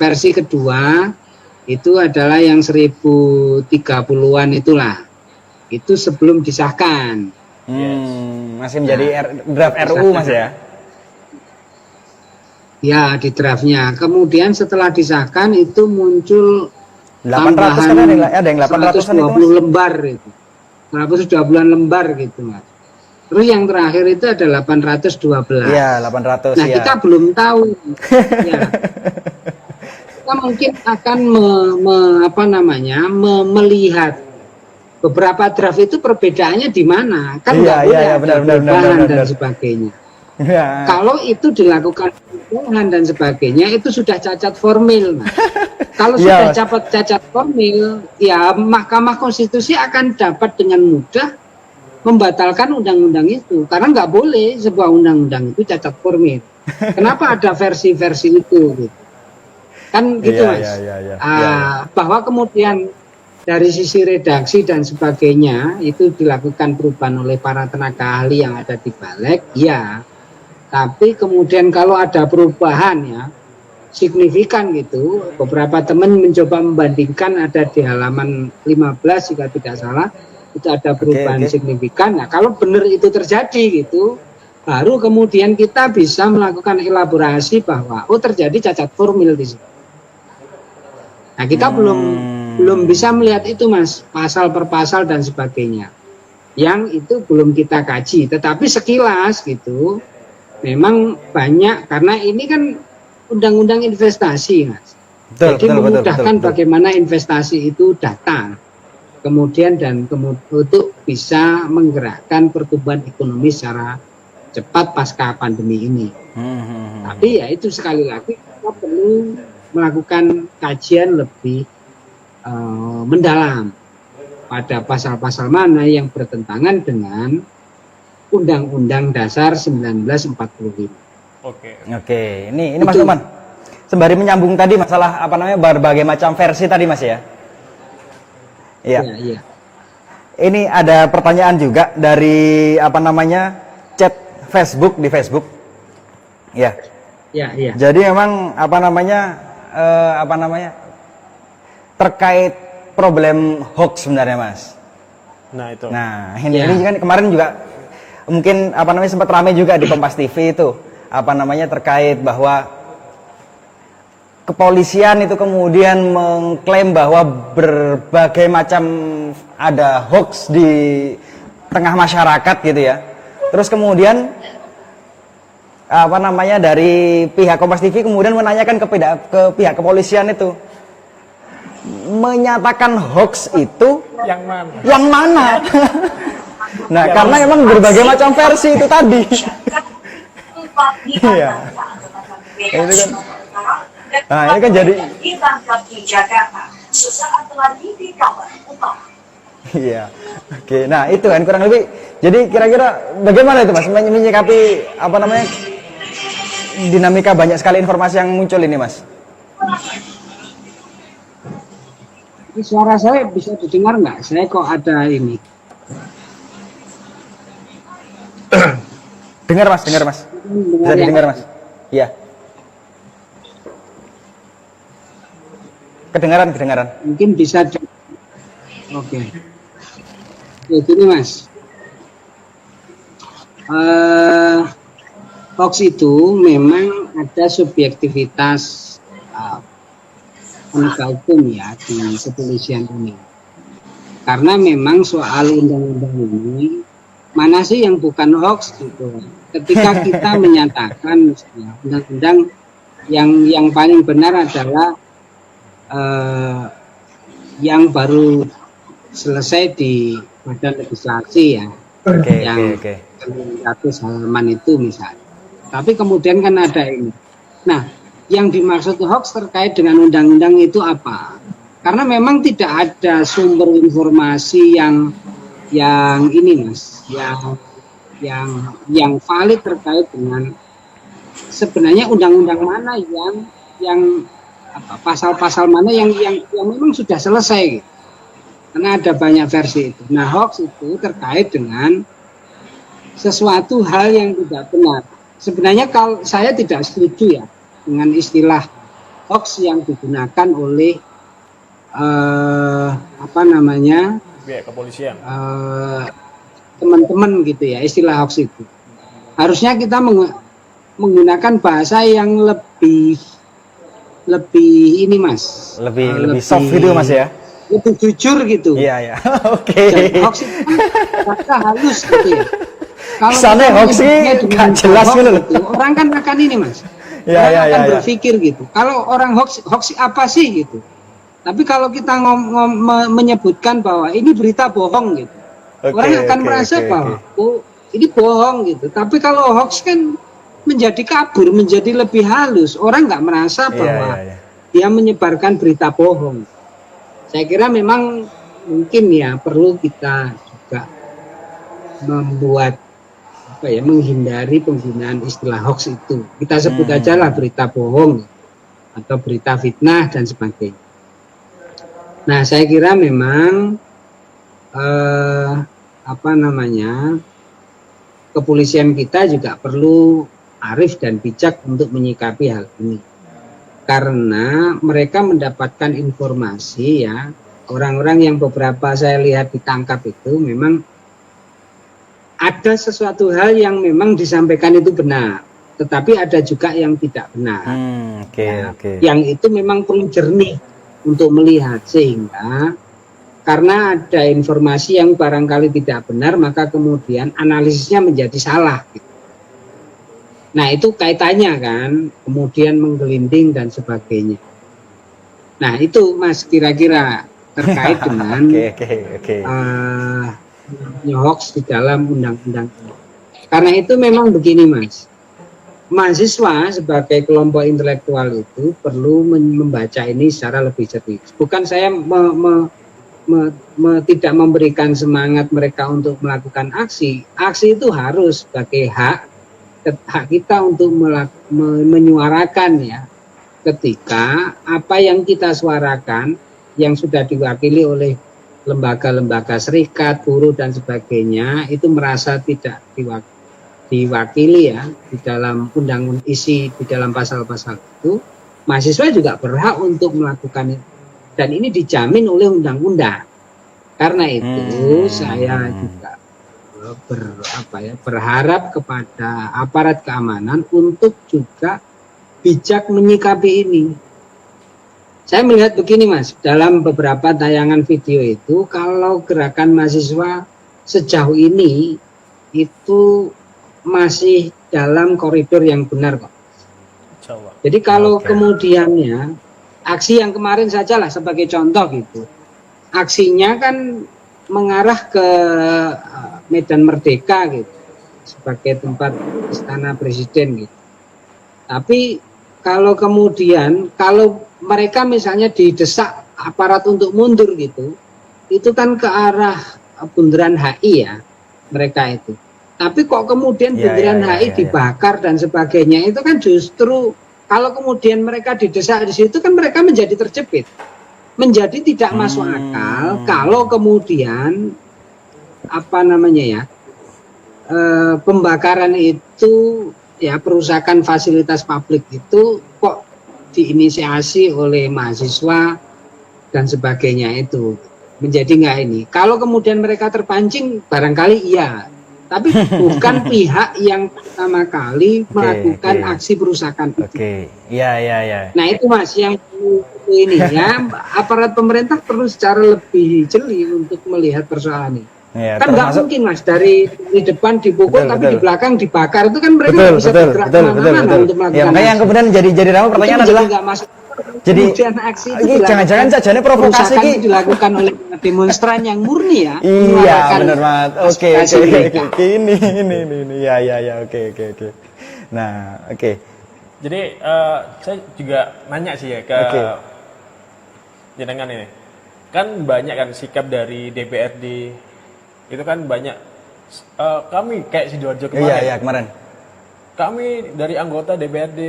[SPEAKER 3] versi kedua itu adalah yang 1030-an itulah. Itu sebelum disahkan.
[SPEAKER 1] Masih menjadi draft RUU, Mas ya?
[SPEAKER 3] Ya, di draftnya. Kemudian setelah disahkan itu muncul
[SPEAKER 1] 800 kan ada yang 800 kan itu, Mas?
[SPEAKER 3] 120 lembar itu. 120-an lembar gitu, Mas. Terus yang terakhir itu ada 812.
[SPEAKER 1] Iya, 800
[SPEAKER 3] Nah,
[SPEAKER 1] ya.
[SPEAKER 3] kita belum tahu. Ya. Kita mungkin akan melihat beberapa draft itu perbedaannya di mana. Kan nggak boleh ada perubahan dan sebagainya.
[SPEAKER 1] Ya.
[SPEAKER 3] Kalau itu dilakukan perubahan dan sebagainya, itu sudah cacat formil. Mas. Kalau sudah cacat formil, ya Mahkamah Konstitusi akan dapat dengan mudah membatalkan undang-undang itu. Karena nggak boleh sebuah undang-undang itu cacat formil. Kenapa ada versi-versi itu? Gitu. Kan gitu, Mas. Bahwa kemudian dari sisi redaksi dan sebagainya itu dilakukan perubahan oleh para tenaga ahli yang ada di Balik, ya. Tapi kemudian kalau ada perubahan ya signifikan gitu, beberapa teman mencoba membandingkan, ada di halaman 15 jika tidak salah, itu ada perubahan signifikan. Nah, kalau benar itu terjadi gitu, baru kemudian kita bisa melakukan elaborasi bahwa terjadi cacat formil di situ. Nah, kita belum bisa melihat itu, Mas, pasal per pasal dan sebagainya. Yang itu belum kita kaji, tetapi sekilas gitu memang banyak, karena ini kan undang-undang investasi, Mas. Jadi memudahkan bagaimana investasi itu datang, kemudian untuk bisa menggerakkan pertumbuhan ekonomi secara cepat pasca pandemi ini. Tapi ya itu sekali lagi kita perlu melakukan kajian lebih mendalam pada pasal-pasal mana yang bertentangan dengan Undang-Undang Dasar 1945.
[SPEAKER 1] Oke. Ini Mas Lukman. Sembari menyambung tadi masalah berbagai macam versi tadi, Mas ya. Iya.
[SPEAKER 3] Iya.
[SPEAKER 1] Ini ada pertanyaan juga dari chat Facebook di Facebook. Ya.
[SPEAKER 3] Iya.
[SPEAKER 1] Jadi memang terkait problem hoax sebenarnya, Mas.
[SPEAKER 2] Nah, itu.
[SPEAKER 1] Nah, ini kan kemarin juga mungkin sempat ramai juga di Kompas TV itu terkait bahwa kepolisian itu kemudian mengklaim bahwa berbagai macam ada hoax di tengah masyarakat gitu ya. Terus kemudian dari pihak Kompas TV kemudian menanyakan ke pihak kepolisian itu, menyatakan hoax itu yang mana? Nah, karena memang berbagai macam versi itu tadi. Iya. Itu kan. Nah, ini kan jadi Iya. Oke. Nah, itu kan kurang lebih. Jadi kira-kira bagaimana itu, Mas, menyikapi dinamika banyak sekali informasi yang muncul ini, Mas?
[SPEAKER 3] Suara saya bisa didengar nggak? Saya kok ada ini.
[SPEAKER 1] Dengar Mas. Bisa didengar, Mas? Iya. Kedengaran.
[SPEAKER 3] Mungkin bisa. Oke. Ya, gini, Mas. Hoax itu memang ada subjektivitas penegak hukum ya di kepolisian ini. Karena memang soal undang-undang ini, mana sih yang bukan hoax gitu. Ketika kita menyatakan undang-undang yang paling benar adalah yang baru selesai di Badan Legislasi ya, yang 100 halaman itu misalnya. Tapi kemudian kan ada ini. Nah, yang dimaksud hoax terkait dengan undang-undang itu apa? Karena memang tidak ada sumber informasi yang ini, Mas, yang valid terkait dengan sebenarnya undang-undang mana yang pasal-pasal mana yang memang sudah selesai gitu. Karena ada banyak versi itu. Nah, hoax itu terkait dengan sesuatu hal yang tidak benar. Sebenarnya kalau saya tidak setuju ya dengan istilah hoax yang digunakan oleh
[SPEAKER 2] pihak kepolisian,
[SPEAKER 3] teman-teman gitu ya, istilah hoax itu. Harusnya kita menggunakan bahasa yang lebih ini, Mas.
[SPEAKER 1] Lebih soft gitu, Mas ya.
[SPEAKER 3] Lebih jujur gitu.
[SPEAKER 1] Iya. Oke.
[SPEAKER 3] Hoax itu kan kata halus gitu ya. Kalau
[SPEAKER 1] Kesannya
[SPEAKER 3] kita
[SPEAKER 1] hoax sih
[SPEAKER 3] menyebutnya dengan
[SPEAKER 1] gak jelas
[SPEAKER 3] hoax
[SPEAKER 1] gitu loh.
[SPEAKER 3] gitu, orang kan akan ini Mas.
[SPEAKER 1] Ya,
[SPEAKER 3] Orang
[SPEAKER 1] ya,
[SPEAKER 3] akan
[SPEAKER 1] ya, ya.
[SPEAKER 3] berpikir gitu. Kalau orang hoax apa sih gitu. Tapi kalau kita menyebutkan bahwa ini berita bohong gitu,
[SPEAKER 1] Oke,
[SPEAKER 3] orang akan
[SPEAKER 1] oke,
[SPEAKER 3] merasa
[SPEAKER 1] oke,
[SPEAKER 3] bahwa
[SPEAKER 1] oke.
[SPEAKER 3] oh ini bohong gitu. Tapi kalau hoax kan menjadi kabur, menjadi lebih halus. Orang nggak merasa
[SPEAKER 1] Iya,
[SPEAKER 3] bahwa
[SPEAKER 1] iya, iya.
[SPEAKER 3] dia menyebarkan berita bohong. Saya kira memang mungkin ya perlu kita juga membuat apa ya, menghindari penggunaan istilah hoax itu. Kita sebut aja lah berita bohong atau berita fitnah dan sebagainya. Nah, saya kira memang apa namanya, kepolisian kita juga perlu arif dan bijak untuk menyikapi hal ini. Karena mereka mendapatkan informasi ya, orang-orang yang beberapa saya lihat ditangkap itu memang ada sesuatu hal yang memang disampaikan itu benar, tetapi ada juga yang tidak benar.
[SPEAKER 1] Oke,
[SPEAKER 3] Ya,
[SPEAKER 1] oke.
[SPEAKER 3] yang itu memang perlu jernih untuk melihat, sehingga karena ada informasi yang barangkali tidak benar, maka kemudian analisisnya menjadi salah. Nah, itu kaitannya kan, kemudian menggelinding dan sebagainya. Nah, itu Mas kira-kira terkait dengan
[SPEAKER 1] Oke.
[SPEAKER 3] hoax di dalam undang-undang ini. Karena itu memang begini Mas, mahasiswa sebagai kelompok intelektual itu perlu membaca ini secara lebih serius. Bukan saya tidak memberikan semangat mereka untuk melakukan aksi. Aksi itu harus sebagai hak kita untuk menyuarakan ya, ketika apa yang kita suarakan yang sudah diwakili oleh lembaga-lembaga serikat, buruh dan sebagainya itu merasa tidak diwakili ya di dalam undang-undang, isi di dalam pasal-pasal itu, mahasiswa juga berhak untuk melakukan itu, dan ini dijamin oleh undang-undang. Karena itu saya juga berharap kepada aparat keamanan untuk juga bijak menyikapi ini. Saya melihat begini Mas, dalam beberapa tayangan video itu, kalau gerakan mahasiswa sejauh ini itu masih dalam koridor yang benar kok. Jadi kalau kemudiannya aksi yang kemarin sajalah sebagai contoh gitu, aksinya kan mengarah ke Medan Merdeka gitu, sebagai tempat istana presiden gitu. Tapi kalau kemudian kalau mereka misalnya didesak aparat untuk mundur gitu, itu kan ke arah bundaran HI ya mereka itu. Tapi kok kemudian bundaran HI dibakar dan sebagainya, itu kan justru kalau kemudian mereka didesak di situ kan mereka menjadi terjepit, menjadi tidak masuk akal kalau kemudian apa namanya ya, pembakaran itu ya, perusakan fasilitas publik itu kok diinisiasi oleh mahasiswa dan sebagainya, itu menjadi nggak ini. Kalau kemudian mereka terpancing barangkali iya, tapi bukan pihak yang pertama kali melakukan aksi perusakan itu.
[SPEAKER 1] Iya.
[SPEAKER 3] Nah itu Mas yang ini ya, aparat pemerintah perlu secara lebih jeli untuk melihat persoalan ini.
[SPEAKER 1] Ya,
[SPEAKER 3] Kan nggak mungkin Mas dari depan dipukul tapi di belakang dibakar, itu kan mereka nggak bisa bergerak kemana-mana untuk melakukan
[SPEAKER 1] ya, makanya yang kemudian jadi ramai pertanyaan adalah jadi
[SPEAKER 3] aksi
[SPEAKER 1] jangan-jangan sajane provokasi
[SPEAKER 3] ini dilakukan oleh demonstran yang murni ya.
[SPEAKER 1] Iya benar banget. Oke. Ini ya oke. Nah oke.
[SPEAKER 2] Jadi saya juga nanya sih ya ke jenengan ini, kan banyak kan sikap dari DPRD itu kan banyak, kami kayak Sidoarjo kemarin.
[SPEAKER 1] Iya kemarin.
[SPEAKER 2] Kami dari anggota DPRD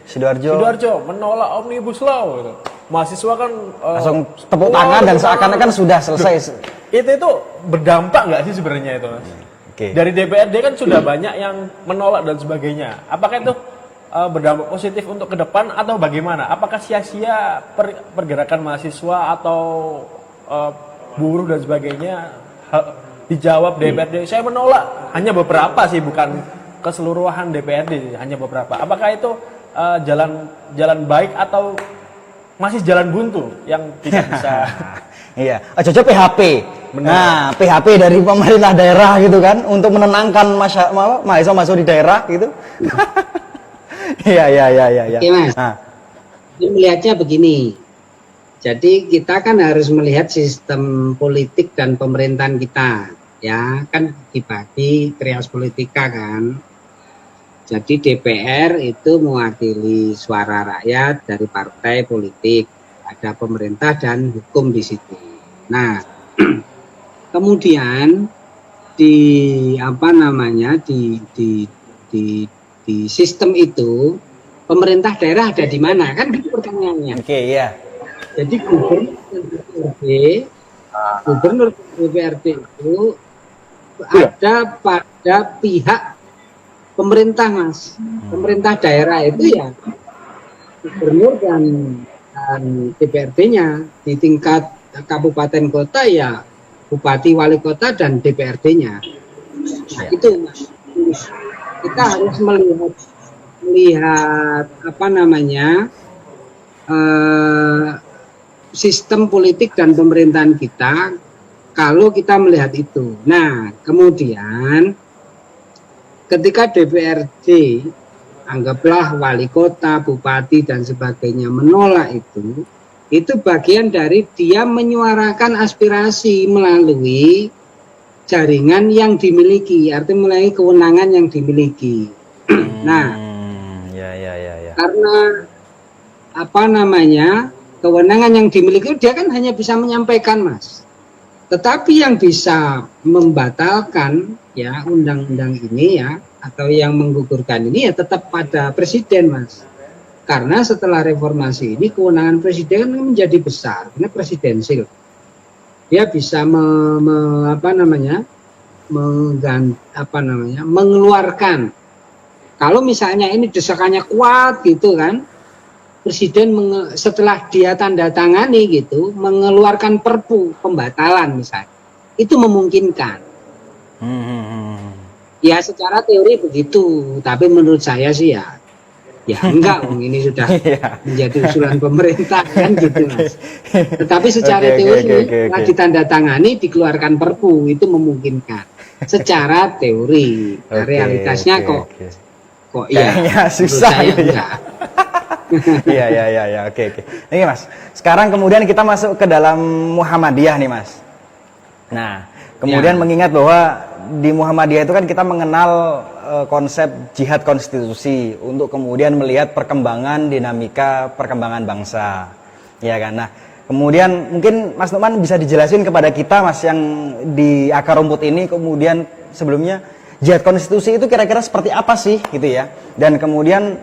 [SPEAKER 1] Sidoarjo
[SPEAKER 2] menolak Omnibus Law gitu. Mahasiswa kan
[SPEAKER 1] langsung tepuk tangan dan seakan-akan sudah selesai.
[SPEAKER 2] Itu berdampak nggak sih sebenarnya itu Mas? Dari DPRD kan sudah banyak yang menolak dan sebagainya. Apakah itu berdampak positif untuk ke depan atau bagaimana? Apakah sia-sia pergerakan mahasiswa atau buruh dan sebagainya? Dijawab DPRD, saya menolak. Hanya beberapa sih, bukan keseluruhan DPRD, hanya beberapa. Apakah itu jalan baik atau masih jalan buntu yang tidak bisa
[SPEAKER 1] Iya, aja PHP.
[SPEAKER 2] Benar.
[SPEAKER 1] Nah, PHP dari pemerintah daerah gitu kan untuk menenangkan mahasiswa di daerah gitu. Iya, iya, iya, iya, iya.
[SPEAKER 3] Oke, Mas.
[SPEAKER 1] Nah,
[SPEAKER 3] Ini melihatnya begini. Jadi kita kan harus melihat sistem politik dan pemerintahan kita, ya kan dibagi trias politika kan. Jadi DPR itu mewakili suara rakyat dari partai politik, ada pemerintah dan hukum di situ. Nah, kemudian di apa namanya di sistem itu pemerintah daerah ada di mana kan gitu pertanyaannya.
[SPEAKER 1] oke, iya.
[SPEAKER 3] Jadi gubernur DPRD itu ada pada pihak pemerintah, Mas. Pemerintah daerah itu ya gubernur dan DPRD-nya. Di tingkat kabupaten kota ya bupati, wali kota dan DPRD-nya. Nah, itu Mas. Kita harus melihat apa namanya sistem politik dan pemerintahan kita kalau kita melihat itu. Nah, kemudian ketika DPRD, anggaplah wali kota, bupati dan sebagainya menolak itu bagian dari dia menyuarakan aspirasi melalui jaringan yang dimiliki, artinya melalui kewenangan yang dimiliki. Nah,
[SPEAKER 1] ya, ya, ya, ya.
[SPEAKER 3] karena apa namanya kewenangan yang dimiliki dia kan hanya bisa menyampaikan, Mas. Tetapi yang bisa membatalkan ya undang-undang ini ya atau yang menggugurkan ini ya tetap pada presiden, Mas. Karena setelah reformasi ini kewenangan presiden menjadi besar, karena presidensil. Dia bisa mengeluarkan. Kalau misalnya ini desakannya kuat gitu kan, presiden setelah dia tanda tangani gitu mengeluarkan perpu pembatalan misalnya, itu memungkinkan. Ya secara teori begitu, tapi menurut saya sih ya enggak, ini sudah menjadi usulan pemerintah kan gitu, Mas. Tetapi secara teori setelah ditandatangani dikeluarkan perpu itu memungkinkan secara teori. Realitasnya kok
[SPEAKER 1] ya susah gitu ya. Iya, oke. Ini Mas, sekarang kemudian kita masuk ke dalam Muhammadiyah nih Mas. Nah, kemudian mengingat bahwa di Muhammadiyah itu kan kita mengenal konsep jihad konstitusi untuk kemudian melihat perkembangan dinamika perkembangan bangsa, ya kan. Nah, kemudian mungkin Mas Nukman bisa dijelasin kepada kita Mas yang di akar rumput ini, kemudian sebelumnya jihad konstitusi itu kira-kira seperti apa sih gitu ya, dan kemudian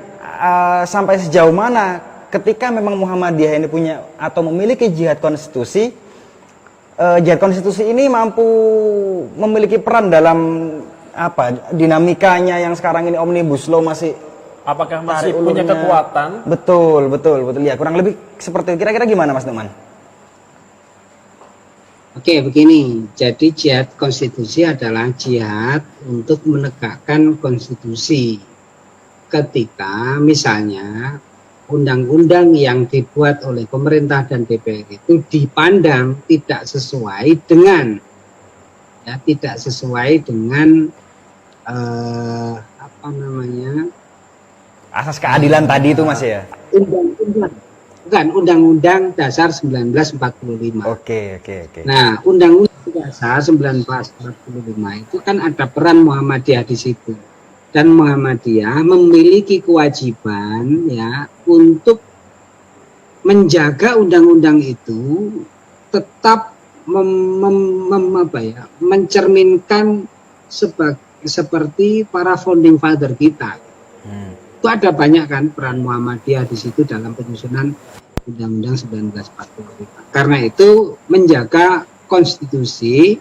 [SPEAKER 1] sampai sejauh mana ketika memang Muhammadiyah ini punya atau memiliki jihad konstitusi ini mampu memiliki peran dalam dinamikanya yang sekarang ini Omnibus Law masih
[SPEAKER 2] apakah masih punya kekuatan?
[SPEAKER 1] Betul ya, kurang lebih seperti itu. Kira-kira gimana Mas Nukman?
[SPEAKER 3] Oke, begini. Jadi jihad konstitusi adalah jihad untuk menegakkan konstitusi. Ketika misalnya undang-undang yang dibuat oleh pemerintah dan DPR itu dipandang tidak sesuai dengan
[SPEAKER 1] asas keadilan tadi itu Mas ya.
[SPEAKER 3] Undang-undang dasar 1945.
[SPEAKER 1] Oke.
[SPEAKER 3] Nah, undang-undang dasar 1945 itu kan ada peran Muhammadiyah di situ. Dan Muhammadiyah memiliki kewajiban ya untuk menjaga undang-undang itu tetap mencerminkan seperti para founding father kita. Itu ada banyak kan peran Muhammadiyah di situ dalam penyusunan Undang-Undang 1945. Karena itu menjaga konstitusi.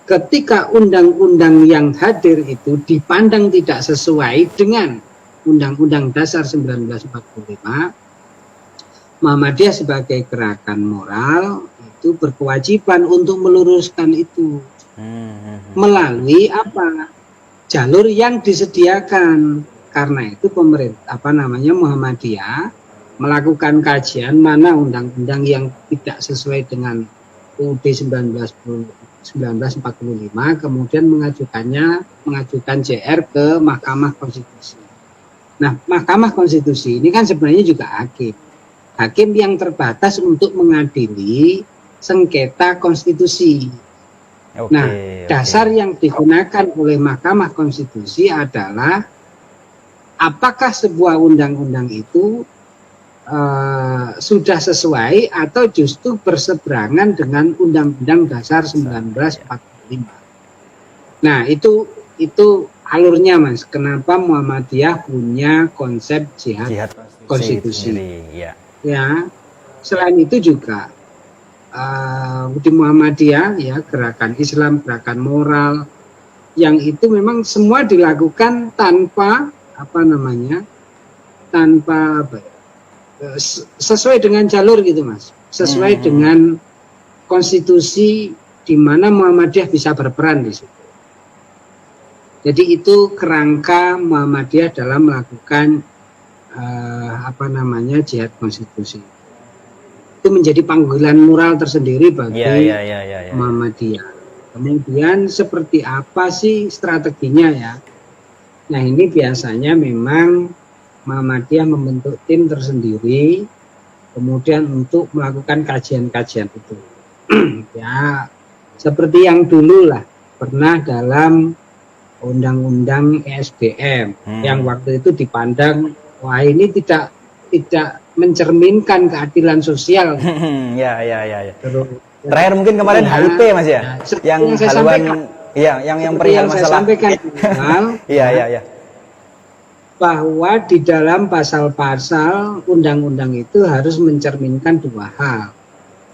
[SPEAKER 3] Ketika undang-undang yang hadir itu dipandang tidak sesuai dengan Undang-Undang Dasar 1945, Muhammadiyah sebagai gerakan moral itu berkewajiban untuk meluruskan itu melalui jalur yang disediakan. Karena itu pemerintah Muhammadiyah melakukan kajian mana undang-undang yang tidak sesuai dengan UUD 1945, kemudian mengajukan JR ke Mahkamah Konstitusi. Nah, Mahkamah Konstitusi ini kan sebenarnya juga hakim yang terbatas untuk mengadili sengketa konstitusi. Nah, dasar yang digunakan oleh Mahkamah Konstitusi adalah apakah sebuah undang-undang itu sudah sesuai atau justru berseberangan dengan Undang-Undang Dasar 1945. Nah, itu alurnya, Mas. Kenapa Muhammadiyah punya konsep jihad konstitusi? Ya, selain itu juga di Muhammadiyah, ya, gerakan Islam, gerakan moral, yang itu memang semua dilakukan tanpa sesuai dengan jalur gitu, Mas. Sesuai dengan konstitusi di mana Muhammadiyah bisa berperan di situ. Jadi itu kerangka Muhammadiyah dalam melakukan jihad konstitusi. Itu menjadi panggilan moral tersendiri bagi Muhammadiyah. Kemudian seperti apa sih strateginya ya? Nah, ini biasanya memang Muhammadiyah membentuk tim tersendiri, kemudian untuk melakukan kajian-kajian itu. Ya, seperti yang dulu lah, pernah dalam Undang-Undang ESDM yang waktu itu dipandang, wah ini tidak mencerminkan keadilan sosial.
[SPEAKER 1] Ya. Terus, terakhir mungkin kemarin HIP, Mas ya, yang haluan, yang perihal masalah. Iya. Bahwa di dalam pasal-pasal undang-undang itu harus mencerminkan dua hal.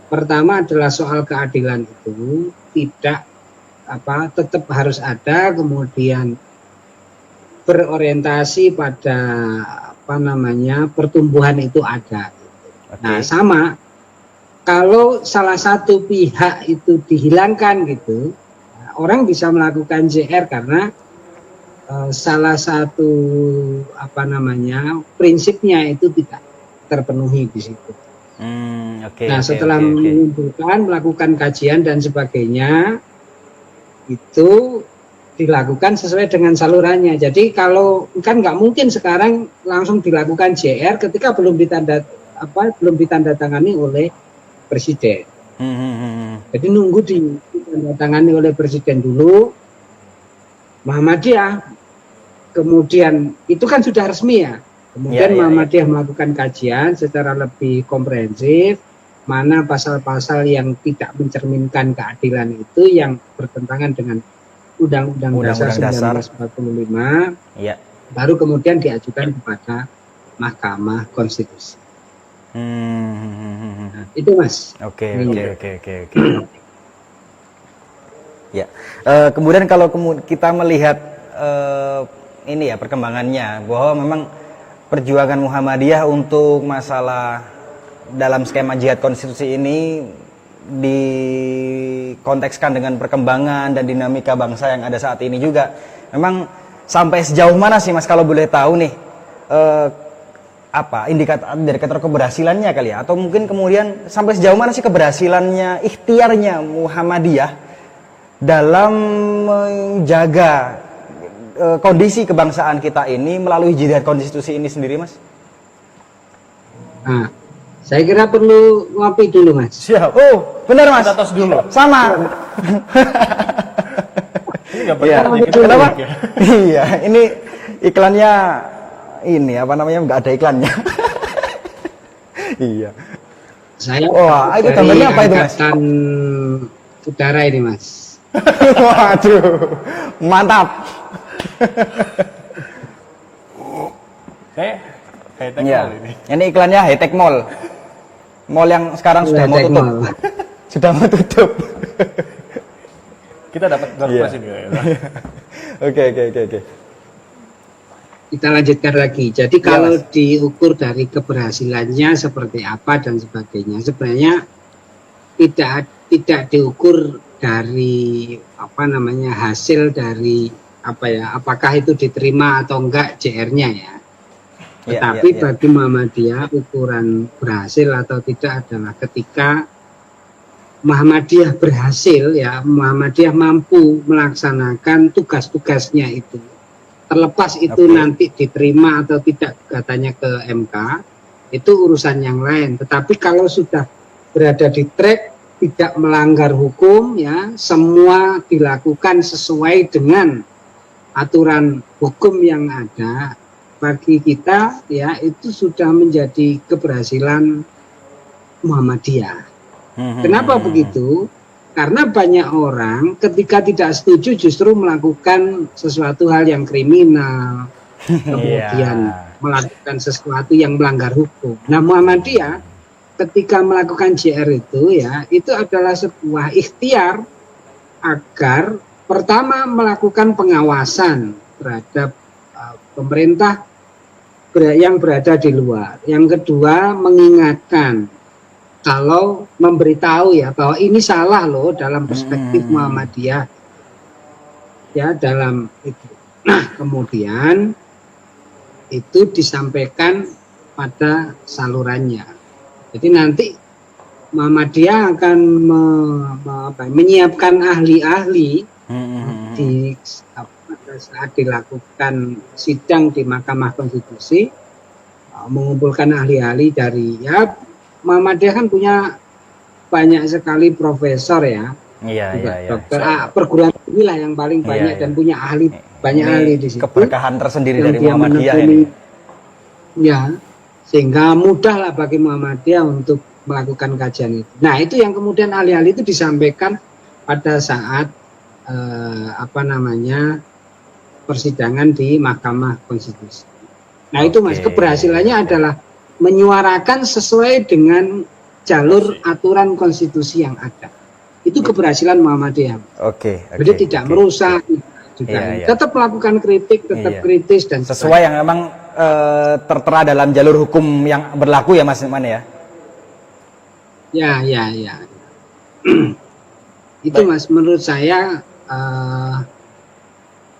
[SPEAKER 1] Pertama adalah soal keadilan itu tetap harus ada, kemudian berorientasi pada pertumbuhan itu ada. Nah, sama kalau salah satu pihak itu dihilangkan gitu, orang bisa melakukan JR karena salah satu prinsipnya itu tidak terpenuhi di situ. Setelah mengumpulkan, melakukan kajian dan sebagainya, itu dilakukan sesuai dengan salurannya. Jadi kalau kan nggak mungkin sekarang langsung dilakukan JR ketika belum ditandatangani oleh presiden. Jadi nunggu ditandatangani oleh presiden dulu, Muhammadiyah. Kemudian itu kan sudah resmi ya. Kemudian Muhammadiyah melakukan kajian secara lebih komprehensif, mana pasal-pasal yang tidak mencerminkan keadilan itu yang bertentangan dengan Undang-Undang Dasar 1945. Baru kemudian diajukan kepada Mahkamah Konstitusi. Itu, Mas. Oke. Ya. Kemudian kalau kita melihat ini ya perkembangannya, bahwa memang perjuangan Muhammadiyah untuk masalah dalam skema jihad konstitusi ini dikontekskan dengan perkembangan dan dinamika bangsa yang ada saat ini juga. Memang sampai sejauh mana sih, Mas, kalau boleh tahu nih, indikator keberhasilannya kali ya, atau mungkin kemudian sampai sejauh mana sih keberhasilannya, ikhtiarnya Muhammadiyah dalam menjaga kondisi kebangsaan kita ini melalui jihad konstitusi ini sendiri, Mas?
[SPEAKER 3] Nah, saya kira perlu ngopi dulu, Mas.
[SPEAKER 1] Siap. Oh, benar, Mas.
[SPEAKER 2] Kita tos dulu.
[SPEAKER 1] Sama.
[SPEAKER 2] Ini nggak benar.
[SPEAKER 1] Kenapa? Iya, ini iklannya nggak ada iklannya. Iya.
[SPEAKER 3] Saya
[SPEAKER 1] itu gambarnya apa itu, Mas?
[SPEAKER 3] Angkatan Udara ini, Mas.
[SPEAKER 1] Waduh, mantap.
[SPEAKER 2] High-tech
[SPEAKER 1] Ya,
[SPEAKER 2] mall ini.
[SPEAKER 1] ini iklannya high-tech mall. Mall yang sekarang sudah mau tutup. Sudah mau tutup.
[SPEAKER 2] Kita dapat dorpas ini.
[SPEAKER 1] Oke.
[SPEAKER 3] Kita lanjutkan lagi. Jadi kalau diukur dari keberhasilannya seperti apa dan sebagainya, sebenarnya tidak diukur dari hasil dari apakah itu diterima atau enggak JR-nya ya. Tetapi bagi Muhammadiyah ukuran berhasil atau tidak adalah ketika Muhammadiyah berhasil, ya, Muhammadiyah mampu melaksanakan tugas-tugasnya itu. Terlepas itu nanti diterima atau tidak katanya ke MK, itu urusan yang lain. Tetapi kalau sudah berada di track, tidak melanggar hukum, ya, semua dilakukan sesuai dengan aturan hukum yang ada, bagi kita, ya, itu sudah menjadi keberhasilan Muhammadiyah. Kenapa begitu? Karena banyak orang ketika tidak setuju justru melakukan sesuatu hal yang kriminal, kemudian melakukan sesuatu yang melanggar hukum. Nah, Muhammadiyah ketika melakukan JR itu, ya, itu adalah sebuah ikhtiar agar pertama melakukan pengawasan terhadap pemerintah yang berada di luar. Yang kedua, mengingatkan kalau memberitahu, ya, bahwa ini salah loh dalam perspektif Muhammadiyah, ya, dalam itu. Nah, kemudian itu disampaikan pada salurannya. Jadi nanti Muhammadiyah akan menyiapkan ahli-ahli di pada saat dilakukan sidang di Mahkamah Konstitusi, mengumpulkan ahli-ahli dari, ya, Muhammadiyah kan punya banyak sekali profesor, ya, dokter perguruan tinggi lah yang paling banyak dan punya ahli banyak ahli di situ.
[SPEAKER 1] Keberkahan tersendiri dari Muhammadiyah ini.
[SPEAKER 3] Ya, sehingga mudah lah bagi Muhammadiyah untuk melakukan kajian itu. Nah, itu yang kemudian ahli-ahli itu disampaikan pada saat persidangan di Mahkamah Konstitusi. Nah, itu Mas, keberhasilannya adalah menyuarakan sesuai dengan jalur aturan konstitusi yang ada. Itu keberhasilan Muhammadiyah. Jadi tidak merusak, tetap melakukan kritik, tetap kritis dan
[SPEAKER 1] sesuai yang memang tertera dalam jalur hukum yang berlaku, ya, Mas Nukman, ya.
[SPEAKER 3] Ya. Itu Mas, menurut saya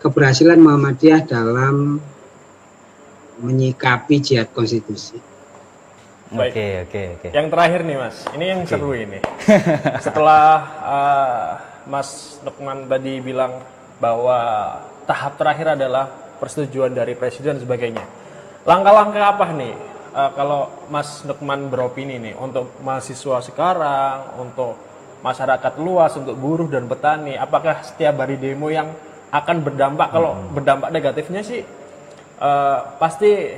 [SPEAKER 3] keberhasilan Muhammadiyah dalam menyikapi jihad konstitusi.
[SPEAKER 2] Oke. Yang terakhir nih, Mas, ini yang seru ini. Setelah Mas Nukman tadi bilang bahwa tahap terakhir adalah persetujuan dari presiden dan sebagainya. Langkah-langkah apa nih kalau Mas Nukman beropini nih untuk mahasiswa sekarang, untuk masyarakat luas, untuk buruh dan petani? Apakah setiap hari demo yang akan berdampak, kalau berdampak negatifnya sih pasti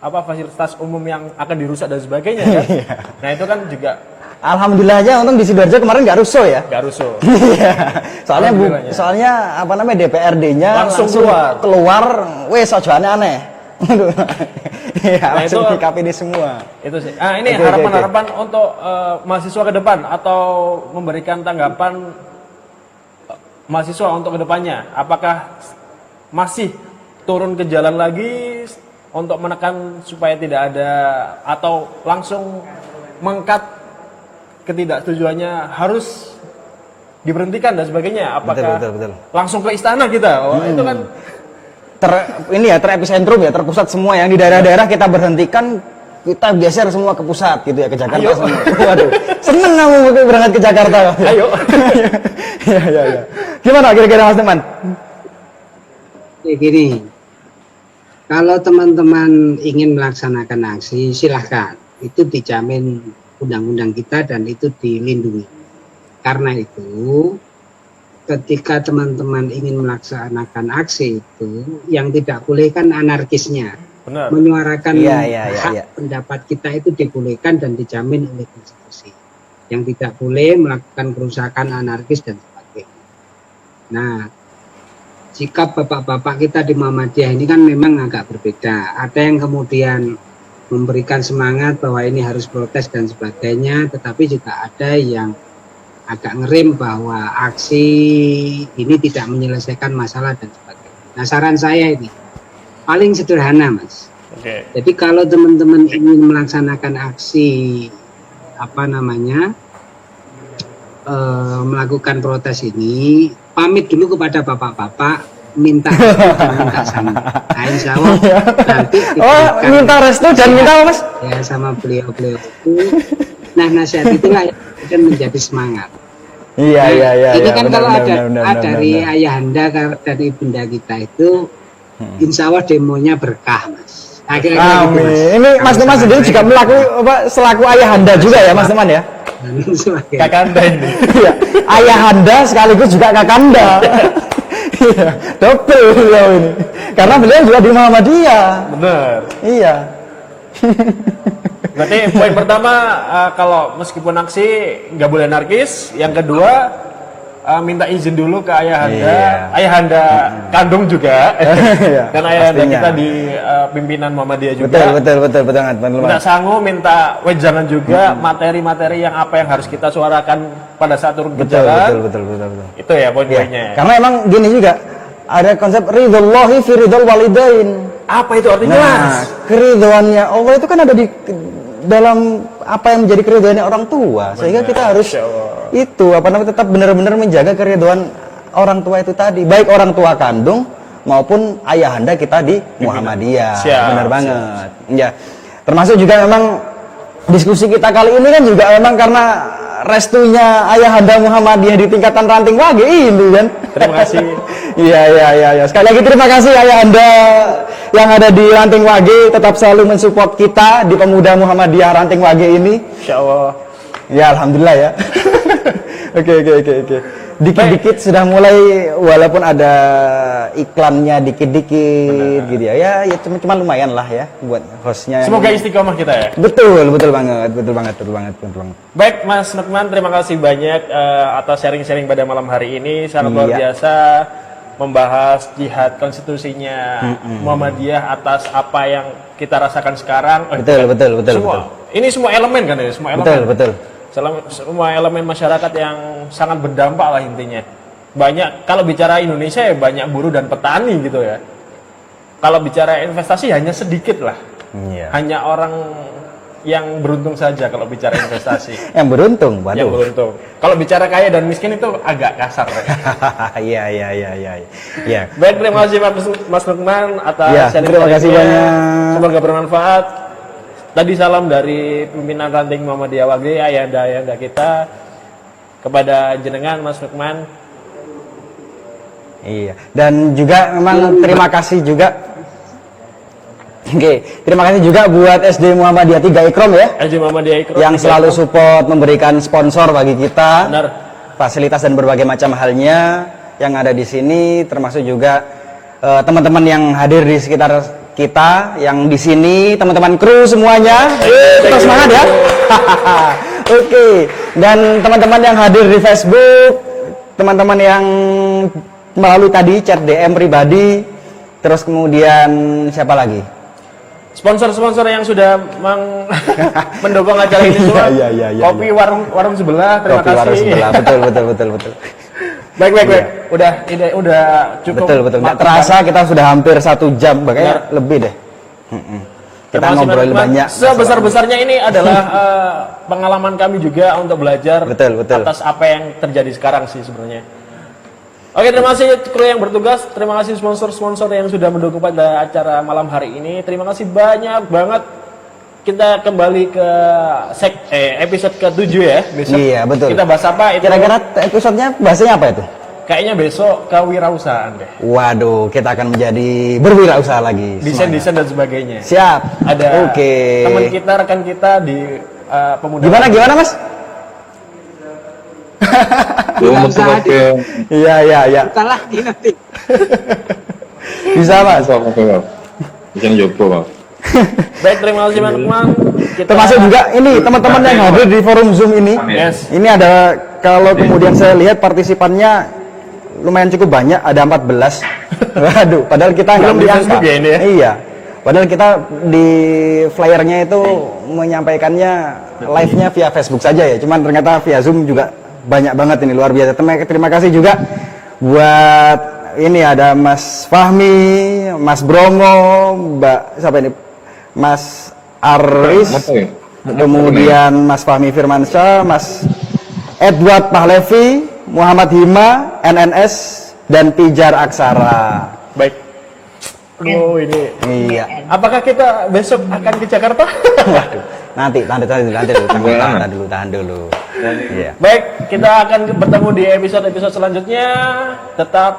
[SPEAKER 2] fasilitas umum yang akan dirusak dan sebagainya, kan? Nah, itu kan juga
[SPEAKER 1] alhamdulillahnya untung di Sidoarjo kemarin nggak rusuh, ya.
[SPEAKER 2] Nggak rusuh.
[SPEAKER 1] soalnya DPRD-nya langsung keluar, wes ojo aneh-aneh. Ya,
[SPEAKER 2] nah, itu
[SPEAKER 1] ini semua.
[SPEAKER 2] Itu sih. Nah, ini harapan-harapan untuk mahasiswa ke depan, atau memberikan tanggapan mahasiswa untuk kedepannya. Apakah masih turun ke jalan lagi untuk menekan supaya tidak ada, atau langsung mengkat ketidaksetujuannya harus diberhentikan dan sebagainya? Apakah betul. Langsung ke istana kita? Itu kan terepicentrum, ya, terpusat semua yang di daerah-daerah kita berhentikan, kita geser semua ke pusat gitu, ya, ke Jakarta. Semua. Waduh, seneng kamu berangkat ke Jakarta. Ayo.
[SPEAKER 1] Ya. Gimana kira-kira, Mas Teman?
[SPEAKER 3] Gini. Kalau teman-teman ingin melaksanakan aksi, silahkan. Itu dijamin undang-undang kita dan itu dilindungi. Karena itu, ketika teman-teman ingin melaksanakan aksi itu, yang tidak boleh kan anarkisnya.
[SPEAKER 2] Benar.
[SPEAKER 3] Menyuarakan hak pendapat kita itu dibolehkan dan dijamin oleh konstitusi. Yang tidak boleh melakukan kerusakan anarkis dan sebagainya. Nah, sikap bapak-bapak kita di Muhammadiyah ini kan memang agak berbeda. Ada yang kemudian memberikan semangat bahwa ini harus protes dan sebagainya, tetapi juga ada yang agak ngerem bahwa aksi ini tidak menyelesaikan masalah dan sebagainya. Nah, saran saya ini paling sederhana, Mas. Jadi kalau teman-teman ingin melaksanakan aksi melakukan protes ini, pamit dulu kepada bapak-bapak minta restu dan minta sandi. Nah, insya Allah nanti
[SPEAKER 1] minta restu dan minta apa, Mas?
[SPEAKER 3] ya sama beliau-beliau itu. Nah, nasihat itulah yang akan menjadi semangat.
[SPEAKER 1] Iya,
[SPEAKER 3] Nah,
[SPEAKER 1] iya, iya.
[SPEAKER 3] ini
[SPEAKER 1] iya,
[SPEAKER 3] kan
[SPEAKER 1] benar,
[SPEAKER 3] kalau
[SPEAKER 1] benar,
[SPEAKER 3] ada
[SPEAKER 1] benar,
[SPEAKER 3] dari
[SPEAKER 1] benar.
[SPEAKER 3] ayahanda dan ibunda kita itu, insya Allah demonya berkah, Mas. Nah, kira-kira gitu,
[SPEAKER 1] Amin.
[SPEAKER 3] Mas.
[SPEAKER 1] Ini Mas Teman sendiri juga melaku apa selaku ayahanda juga ya, Mas Teman ya?
[SPEAKER 3] Sebagai-
[SPEAKER 2] Kakanda ini.
[SPEAKER 1] Iya, ayahanda sekaligus juga kakanda. Iya, double beliau ini. Karena beliau juga di Muhammadiyah.
[SPEAKER 2] Bener.
[SPEAKER 1] Iya.
[SPEAKER 2] Berarti poin pertama, kalau meskipun aksi nggak boleh narkis. Yang kedua, minta izin dulu ke ayahanda,
[SPEAKER 1] Iya.
[SPEAKER 2] ayahanda kandung juga,
[SPEAKER 1] Iya,
[SPEAKER 2] dan ayahanda
[SPEAKER 1] pastinya.
[SPEAKER 2] kita di pimpinan Muhammadiyah juga.
[SPEAKER 1] Betul banget, betul
[SPEAKER 2] Minta
[SPEAKER 1] banget.
[SPEAKER 2] sangu, minta wejangan juga, materi-materi yang apa yang harus kita suarakan pada saat turun ke
[SPEAKER 1] Betul,
[SPEAKER 2] jalan.
[SPEAKER 1] betul.
[SPEAKER 2] Itu ya
[SPEAKER 1] Iya.
[SPEAKER 2] poin-poinnya.
[SPEAKER 1] Karena emang gini juga, ada konsep ridhollahi fi ridhol walidain.
[SPEAKER 2] Apa itu artinya,
[SPEAKER 1] Nah,
[SPEAKER 2] Mas?
[SPEAKER 1] keriduannya Allah itu kan ada di dalam apa yang menjadi keriduannya orang tua, sehingga kita harus
[SPEAKER 2] Masya Allah.
[SPEAKER 1] itu apa namanya tetap benar-benar menjaga keriduan orang tua itu tadi, baik orang tua kandung maupun ayahanda kita di Muhammadiyah.
[SPEAKER 2] Siap,
[SPEAKER 1] Benar banget. Ya. Termasuk juga memang diskusi kita kali ini kan juga memang karena restunya ayahanda Muhammadiyah di tingkatan ranting wage ini kan.
[SPEAKER 2] Terima kasih.
[SPEAKER 1] Iya. Sekali lagi terima kasih ayahanda yang ada di Ranting Wage, tetap selalu mensupport kita di Pemuda Muhammadiyah Ranting Wage ini.
[SPEAKER 2] Insya Allah.
[SPEAKER 1] Ya alhamdulillah ya. Oke. Dikit-dikit sudah mulai, walaupun ada iklannya dikit-dikit gitu ya. Ya cuma lumayan lah ya buat hostnya.
[SPEAKER 2] Semoga istiqomah kita ya.
[SPEAKER 1] Betul banget.
[SPEAKER 2] Baik Mas Nukman, terima kasih banyak atas sharing-sharing pada malam hari ini. Sangat luar
[SPEAKER 1] Iya.
[SPEAKER 2] biasa membahas jihad konstitusinya Muhammadiyah atas apa yang kita rasakan sekarang.
[SPEAKER 1] Betul.
[SPEAKER 2] Semua. Ini semua elemen kan ya, semua elemen.
[SPEAKER 1] Betul.
[SPEAKER 2] Semua elemen masyarakat yang sangat berdampak lah intinya. Banyak, kalau bicara Indonesia ya banyak buruh dan petani gitu ya. Kalau bicara investasi hanya sedikit lah.
[SPEAKER 1] Iya.
[SPEAKER 2] Hanya orang yang beruntung saja kalau bicara investasi.
[SPEAKER 1] Yang beruntung,
[SPEAKER 2] Yang
[SPEAKER 1] waduh.
[SPEAKER 2] beruntung. Kalau bicara kaya dan miskin itu agak kasar. Ya.
[SPEAKER 1] Iya.
[SPEAKER 2] Baik, terima kasih Mas Nukman atas
[SPEAKER 1] Ya,
[SPEAKER 2] sharing-sharingnya.
[SPEAKER 1] terima kasih banyak.
[SPEAKER 2] Semoga bermanfaat. Tadi salam dari pimpinan ranting Muhammadiyah Wage, ayahanda kita kepada jenengan Mas Nukman.
[SPEAKER 1] Iya. Dan juga memang terima kasih juga. Oke, terima kasih juga buat SD Muhammadiyah 3 Ikrom ya,
[SPEAKER 2] Haji Muhammadiyah Ikram
[SPEAKER 1] yang selalu support memberikan sponsor bagi kita.
[SPEAKER 2] Benar.
[SPEAKER 1] Fasilitas dan berbagai macam halnya yang ada di sini, termasuk juga teman-teman yang hadir di sekitar kita, yang di sini, teman-teman kru semuanya. Kita semangat ya. Oke, dan teman-teman yang hadir di Facebook, teman-teman yang melalui tadi chat DM pribadi, terus kemudian siapa lagi?
[SPEAKER 2] Sponsor-sponsor yang sudah mendukung acara ini semua.
[SPEAKER 1] Iya.
[SPEAKER 2] Kopi warung sebelah, terima
[SPEAKER 1] Kopi
[SPEAKER 2] kasih.
[SPEAKER 1] warung sebelah, betul.
[SPEAKER 2] Baik.
[SPEAKER 1] Iya.
[SPEAKER 2] Udah cukup.
[SPEAKER 1] Betul. Nggak terasa kita sudah hampir 1 jam, bahkan lebih deh. Kita
[SPEAKER 2] Terima kasih,
[SPEAKER 1] ngobrol
[SPEAKER 2] Mas.
[SPEAKER 1] banyak.
[SPEAKER 2] Sebesar-besarnya ini adalah pengalaman kami juga untuk belajar
[SPEAKER 1] Betul.
[SPEAKER 2] atas apa yang terjadi sekarang sih sebenarnya. Oke, terima kasih kru yang bertugas, terima kasih sponsor-sponsor yang sudah mendukung pada acara malam hari ini. Terima kasih banyak banget. Kita kembali ke episode ke-7 ya besok.
[SPEAKER 1] Iya, betul.
[SPEAKER 2] Kita bahas apa? Itu
[SPEAKER 1] Kira-kira episodenya bahasanya apa itu?
[SPEAKER 2] kayaknya besok kewirausahaan deh.
[SPEAKER 1] Waduh, kita akan menjadi berwirausaha lagi.
[SPEAKER 2] Desain-desain dan sebagainya.
[SPEAKER 1] Siap.
[SPEAKER 2] Ada
[SPEAKER 1] Oke.
[SPEAKER 2] teman kita, rekan kita di pemuda.
[SPEAKER 1] Gimana Mas?
[SPEAKER 3] Nggak usah
[SPEAKER 1] Iya.
[SPEAKER 3] kita lagi nanti.
[SPEAKER 1] Bisa Mas.
[SPEAKER 4] Bisa nyoba, Pak.
[SPEAKER 2] Baik, terima kasih teman-teman.
[SPEAKER 1] Termasuk juga ini teman-teman yang hadir di forum Zoom ini.
[SPEAKER 2] Yes.
[SPEAKER 1] Ini ada, kalau kemudian saya lihat partisipannya lumayan cukup banyak, ada 14. Waduh, padahal kita nggak
[SPEAKER 2] Belum di
[SPEAKER 1] menyangka.
[SPEAKER 2] Facebook ya ini ya?
[SPEAKER 1] Iya. Padahal kita di flyernya itu menyampaikannya live-nya via Facebook saja ya. Cuman ternyata via Zoom juga banyak banget ini, luar biasa. Terima kasih juga buat ini ada Mas Fahmi, Mas Bromo, Mbak siapa ini? Mas Aris, kemudian Mas Fahmi Firmansyah, Mas Edward Pahlevi, Muhammad Hima, NNS, dan Pijar Aksara.
[SPEAKER 2] Baik. Oh ini.
[SPEAKER 1] Iya.
[SPEAKER 2] Apakah kita besok akan ke Jakarta?
[SPEAKER 1] Waduh. Nanti dulu, tahan dulu. Iya.
[SPEAKER 2] Baik, kita akan bertemu di episode selanjutnya. Tetap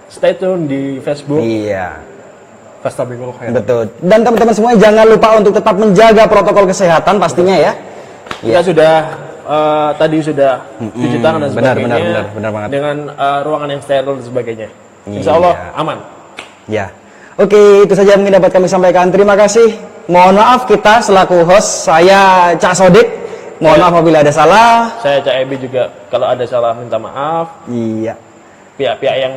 [SPEAKER 2] stay tune di Facebook.
[SPEAKER 1] Iya.
[SPEAKER 2] Fastabiqul khair.
[SPEAKER 1] Betul. Dan teman-teman semuanya jangan lupa untuk tetap menjaga protokol kesehatan pastinya ya.
[SPEAKER 2] Kita sudah tadi sudah cuci tangan dan sebagainya.
[SPEAKER 1] Benar banget.
[SPEAKER 2] Dengan ruangan yang steril dan sebagainya. Insya Allah aman.
[SPEAKER 1] Ya. Oke, itu saja mungkin dapat kami sampaikan. Terima kasih. Mohon maaf kita selaku host, saya Cak Sodik. Mohon maaf apabila ada salah.
[SPEAKER 2] Saya Cak Ebi juga kalau ada salah minta maaf.
[SPEAKER 1] Iya.
[SPEAKER 2] Pihak-pihak yang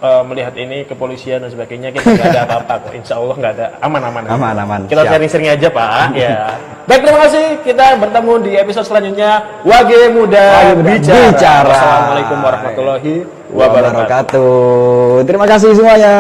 [SPEAKER 2] melihat ini kepolisian dan sebagainya kita nggak ada apa-apa kok. Insya Allah nggak ada, aman. Kita
[SPEAKER 1] Siap.
[SPEAKER 2] sering-sering aja Pak. Ya. Baik, terima kasih. Kita bertemu di episode selanjutnya. Wage Muda Bicara. Assalamualaikum warahmatullahi wabarakatuh.
[SPEAKER 1] Terima kasih semuanya.